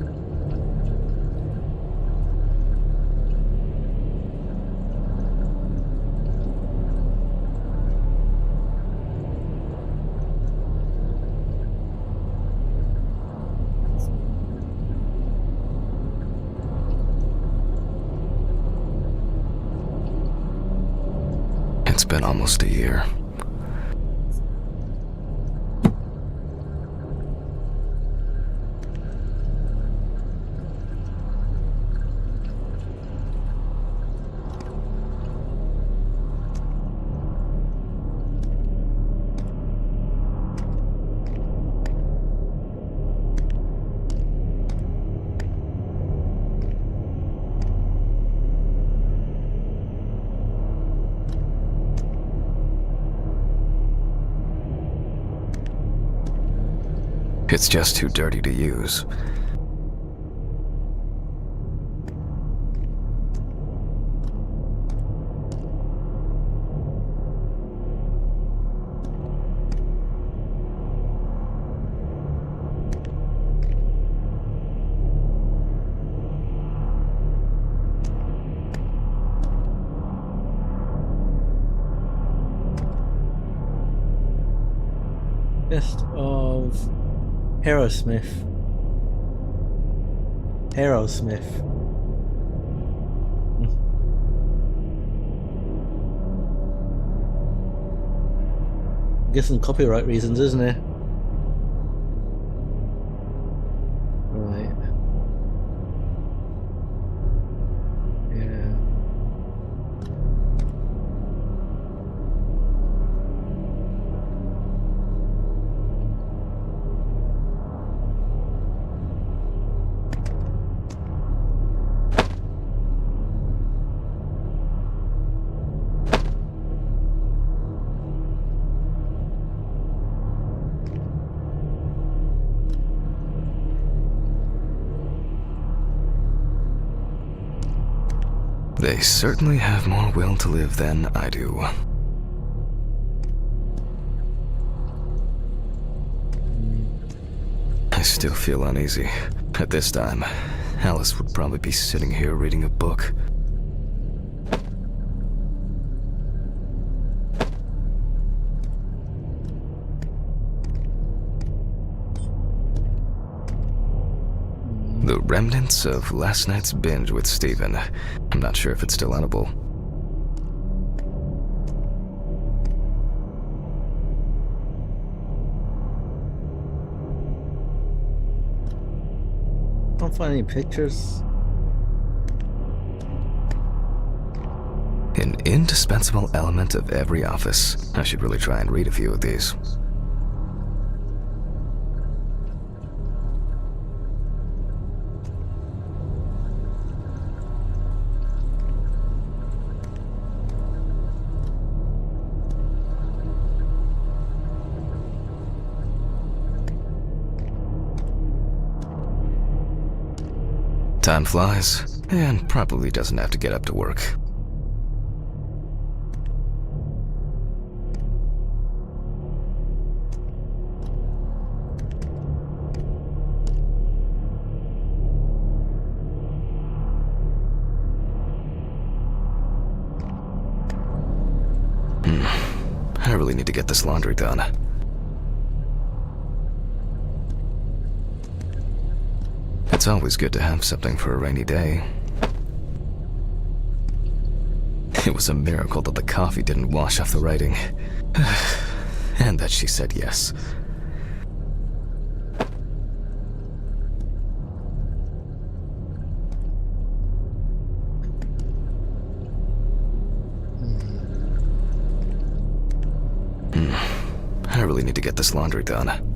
It's been almost a year. It's just too dirty to use. Best of Aerosmith. Guessing copyright reasons, isn't it? Right. Yeah. They certainly have more will to live than I do. I still feel uneasy. At this time, Alice would probably be sitting here reading a book. The remnants of last night's binge with Steven. I'm not sure if it's still edible. Don't find any pictures. An indispensable element of every office. I should really try and read a few of these. Time flies, and probably doesn't have to get up to work. I really need to get this laundry done. It's always good to have something for a rainy day. It was a miracle that the coffee didn't wash off the writing. And that she said yes. I really need to get this laundry done.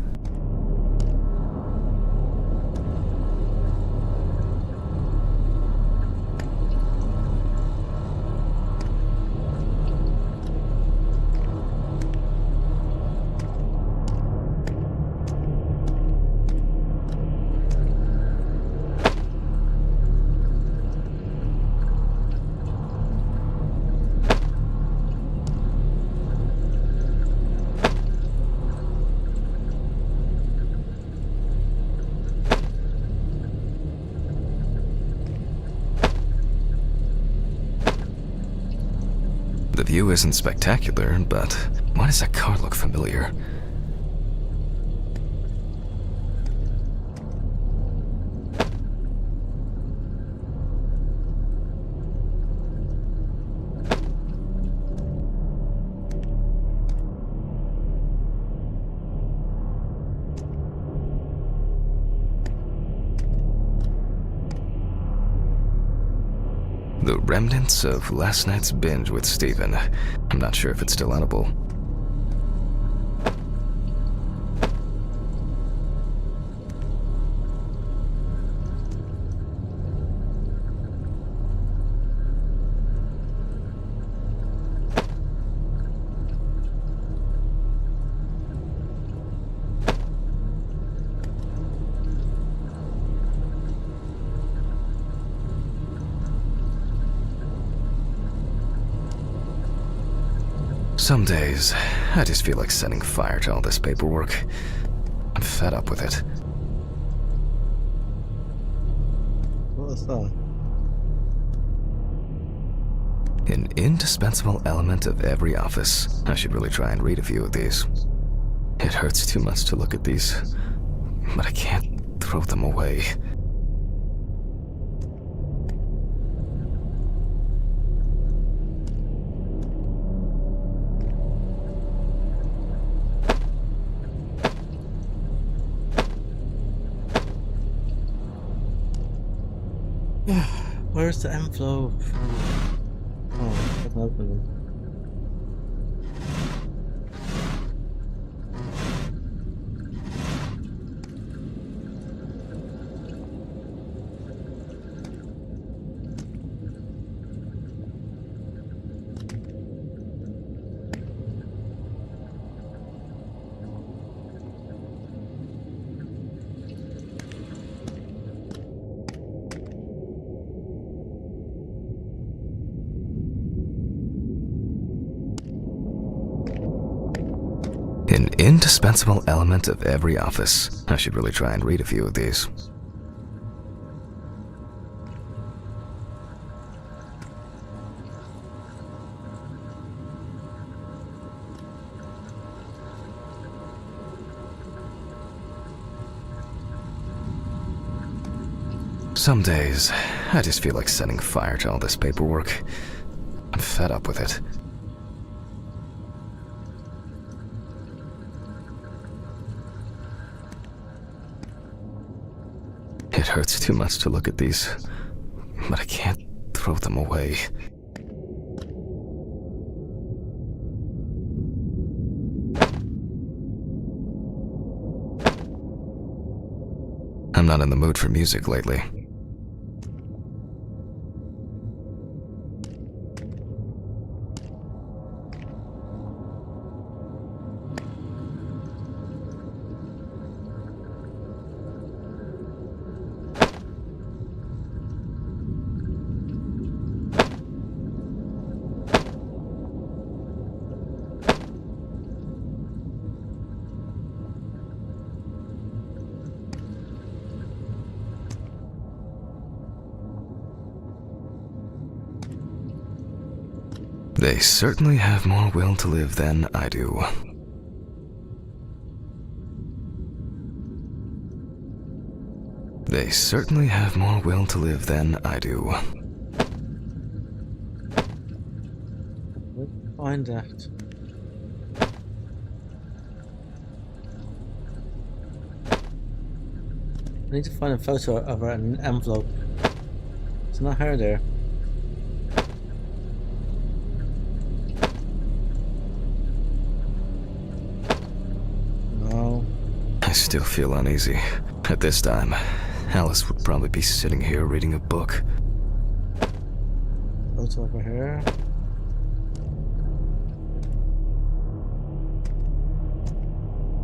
The view isn't spectacular, but why does that car look familiar? The remnants of last night's binge with Steven. I'm not sure if it's still edible. Some days, I just feel like setting fire to all this paperwork. I'm fed up with it. What was that? An indispensable element of every office. I should really try and read a few of these. It hurts too much to look at these, but I can't throw them away. Where's the envelope? Oh, it's opening. An indispensable element of every office. I should really try and read a few of these. Some days, I just feel like setting fire to all this paperwork. I'm fed up with it. It hurts too much to look at these, but I can't throw them away. I'm not in the mood for music lately. They certainly have more will to live than I do. They certainly have more will to live than I do. Where did I find that? I need to find a photo of her in an envelope. It's not her there. No. I still feel uneasy. At this time, Alice would probably be sitting here reading a book. Photo of her.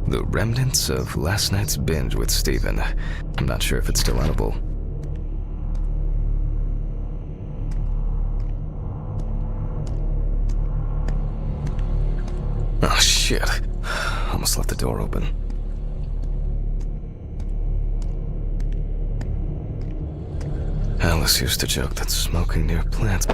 The remnants of last night's binge with Steven. I'm not sure if it's still edible. Oh shit. Almost left the door open. Alice used to joke that smoking near plants...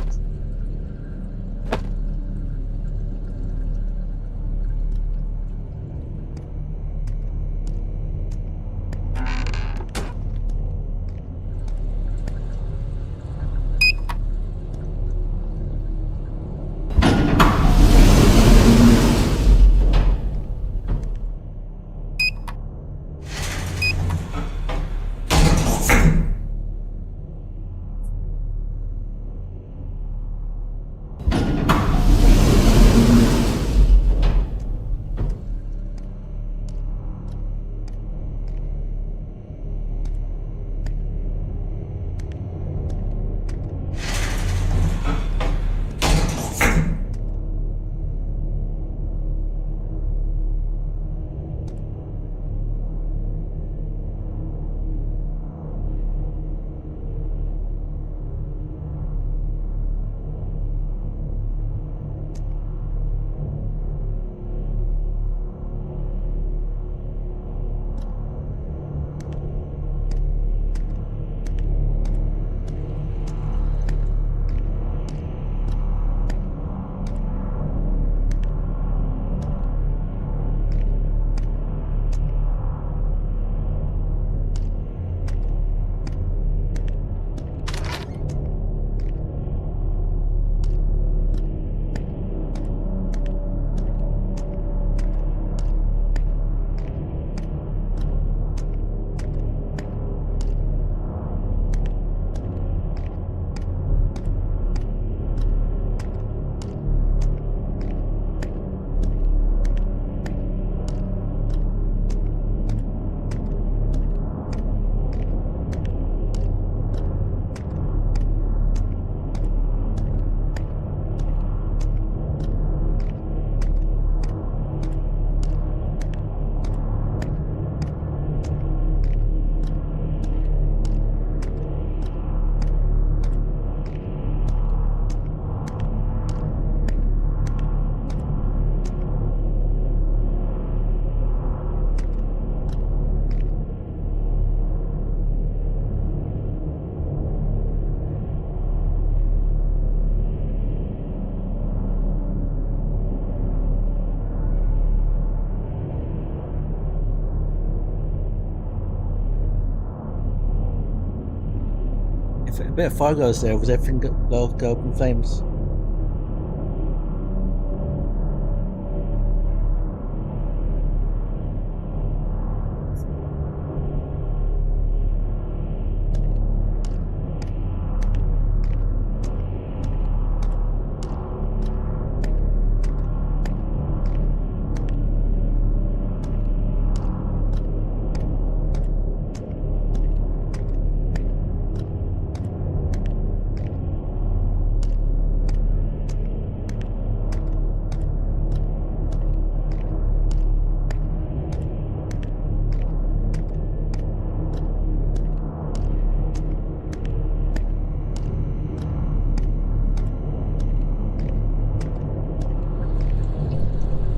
If a bit of fire goes there, was everything go up in flames?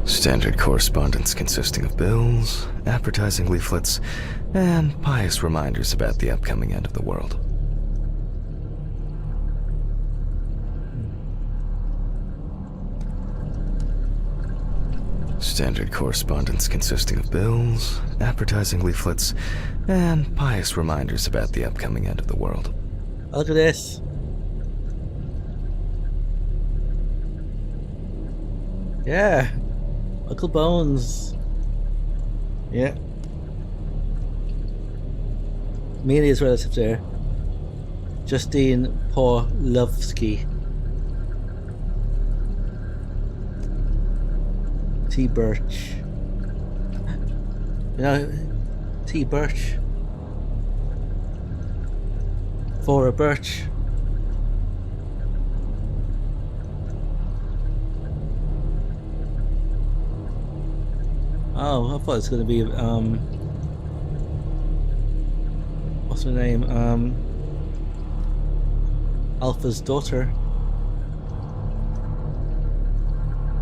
Standard correspondence consisting of bills, advertising leaflets, and pious reminders about the upcoming end of the world. Standard correspondence consisting of bills, advertising leaflets, and pious reminders about the upcoming end of the world. Look at this. Yeah. Uncle Bones. Yeah. Amelia's relative there. Justine Pawlowski. T. Birch. You know, T. Birch. Fora Birch. Oh, I thought it was going to be, what's her name? Alpha's daughter.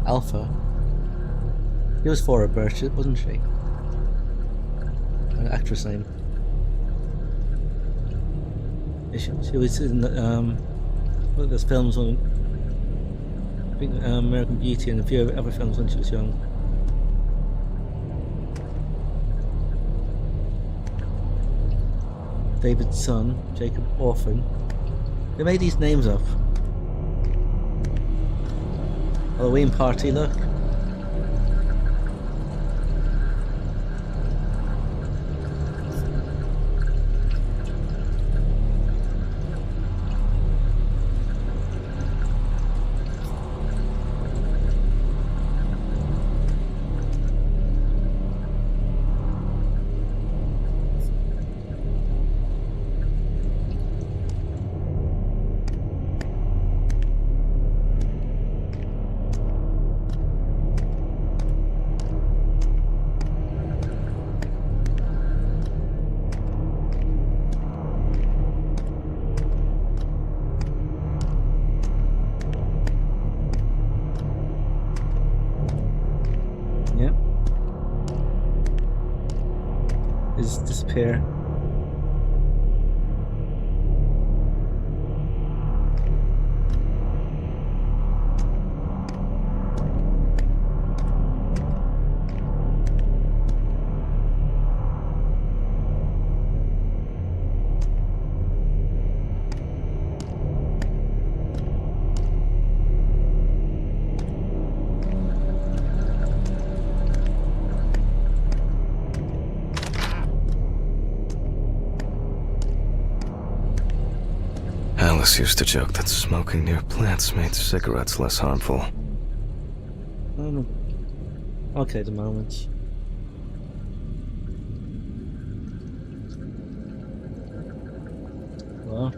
Alpha. It was Fora Birch, wasn't she? An actress name. She was in one of those films on I think American Beauty and a few other films when she was young. David's son, Jacob Orphan. They made these names up. Halloween party, look. Yep. Is disappear. Alice used to joke that smoking near plants made cigarettes less harmful. Okay, the moment. Well,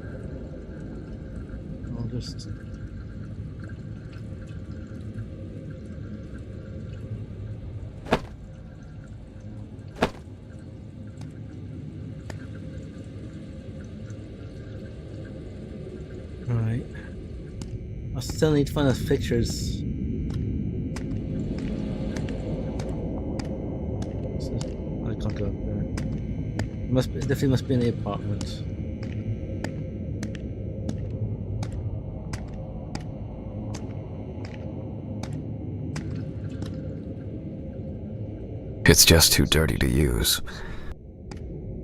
I'll just. Alright. I still need to find those pictures. I can't go up there. It definitely must be in the apartment. It's just too dirty to use.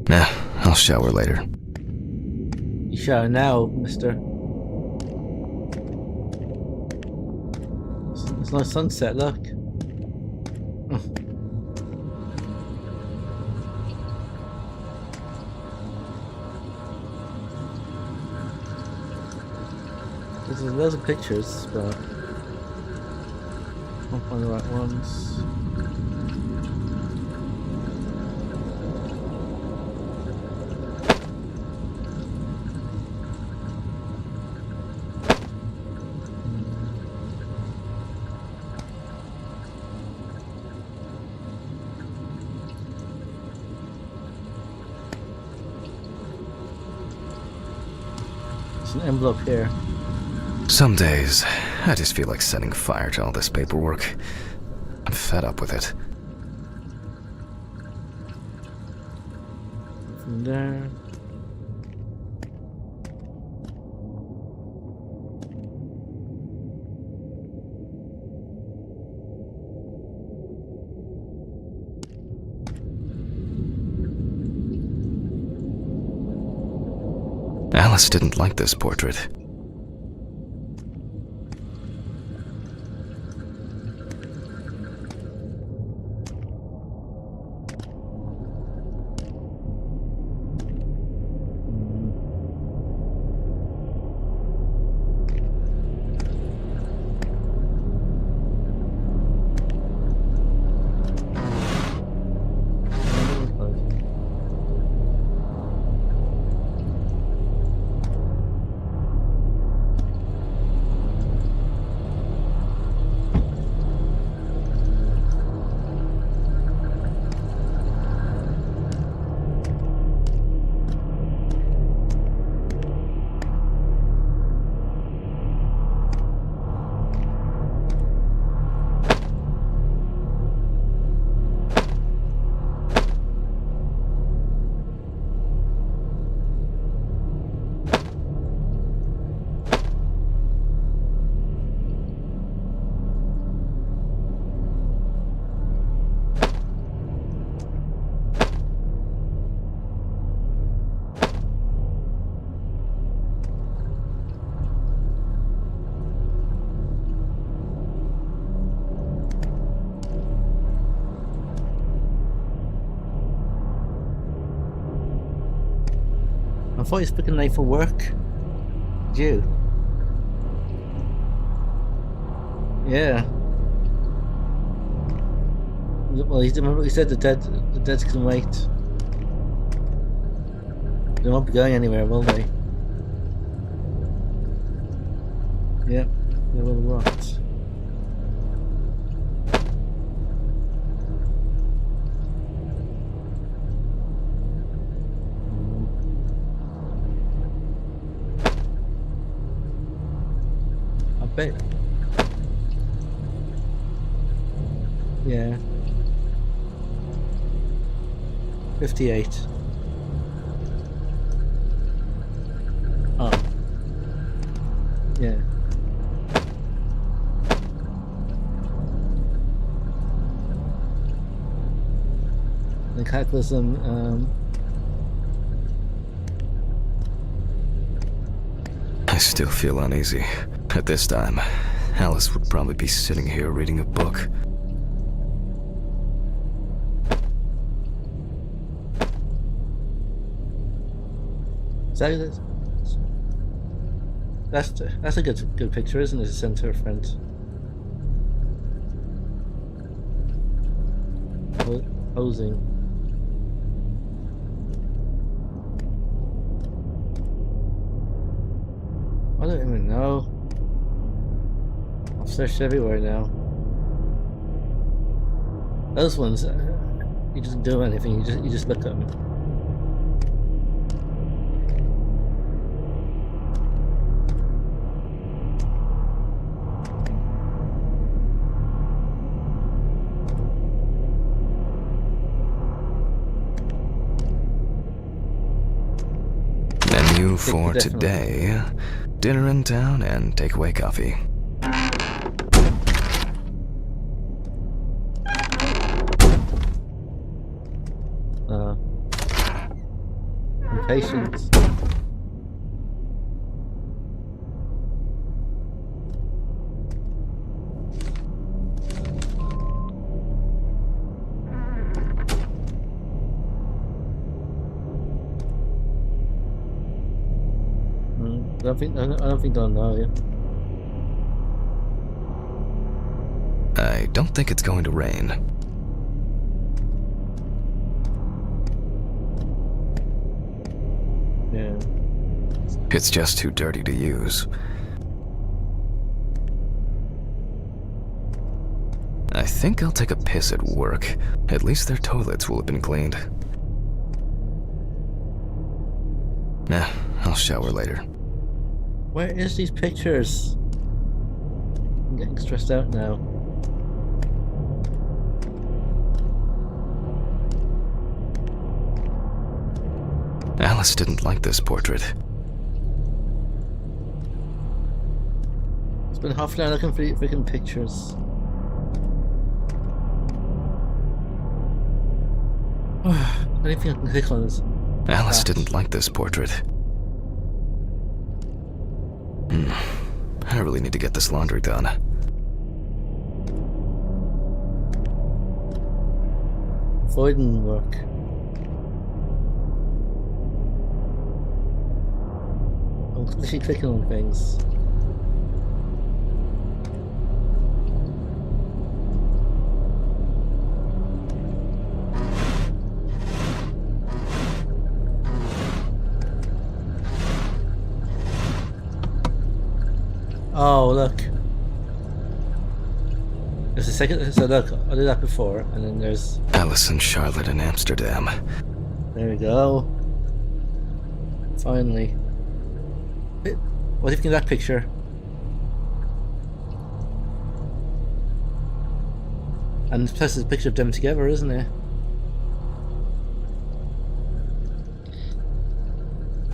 Nah, I'll shower later. You shower now, mister. It's no sunset, look. There's loads of pictures, but I can't find the right ones. There's an envelope here. Some days, I just feel like setting fire to all this paperwork. I'm fed up with it. From there. Alice didn't like this portrait. I thought he was picking late for work. Did you? Yeah. Well, he said the dead can wait. They won't be going anywhere, will they? Yep, they will rot. I bet. Yeah. 58. Oh. Yeah. The cataclysm, I still feel uneasy. At this time, Alice would probably be sitting here reading a book. That's a good picture, isn't it? To send to her friend. Posing. I don't even know. I've searched everywhere now. Those ones, you just do anything. You just look at them. Menu for today: dinner in town and takeaway coffee. Patience. I don't think they'll know you. I don't think it's going to rain. Yeah. It's just too dirty to use. I think I'll take a piss at work. At least their toilets will have been cleaned. Nah, I'll shower later. Where is these pictures? I'm getting stressed out now. Alice didn't like this portrait. It's been half an hour looking for the freaking pictures. Anything I can click on is... Alice didn't like this portrait. I really need to get this laundry done. Avoiding work. I'm literally clicking on things. Oh, look. There's a second. So, look, I did that before, and then there's. Alice and Charlotte in Amsterdam. There we go. Finally. What if you get that picture? And plus, there's a picture of them together, isn't there?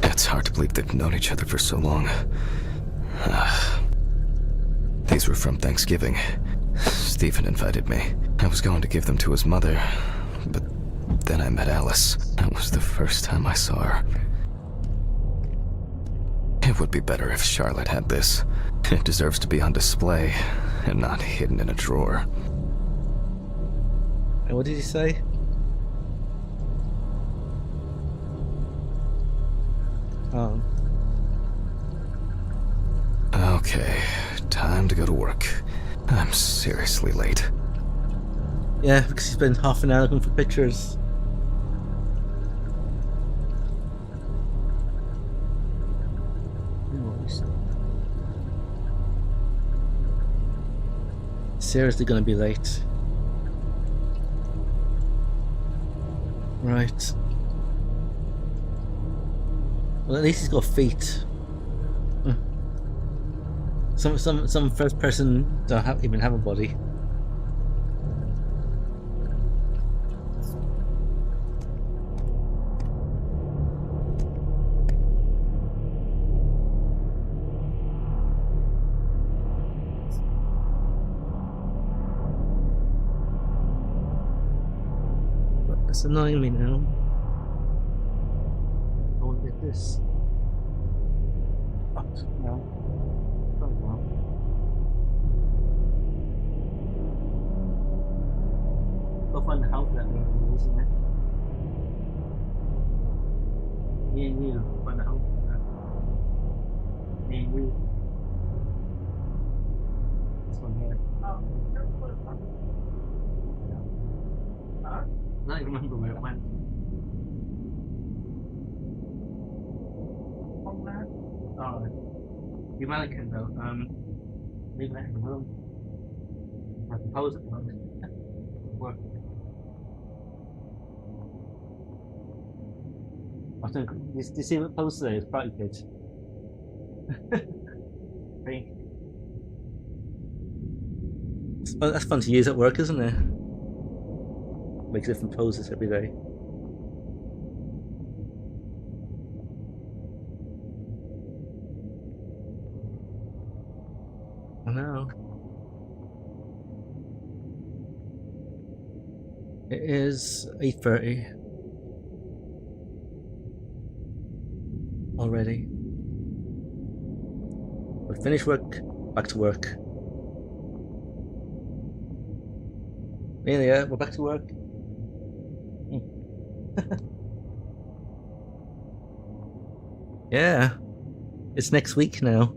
It's hard to believe they've known each other for so long. These were from Thanksgiving. Stephen invited me. I was going to give them to his mother, but then I met Alice. That was the first time I saw her. It would be better if Charlotte had this. It deserves to be on display and not hidden in a drawer. And what did he say? Oh. Okay, time to go to work. I'm seriously late. Yeah, because he spent half an hour looking for pictures. Seriously gonna be late. Right. Well, at least he's got feet. Some first person don't even have a body. It's annoying me now. I want to get this. Oh, no. Oh, well. Go find the house that we're isn't it? Me and you find the house. Me and you. This one here. I don't even remember where it went. Oh, the mannequin though. Leave that in the room. I suppose it won't work. I think. Do you see what post today? It's Party Kid. Hey. Well, that's fun to use at work, isn't it? Make different poses every day. I know. It is 8:30 already. We'll finish work, back to work. Yeah, we're back to work. Yeah, it's next week now.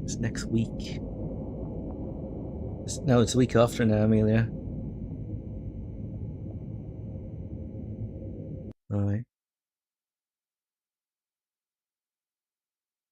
It's next week. No, it's a week after now, Amelia. Right.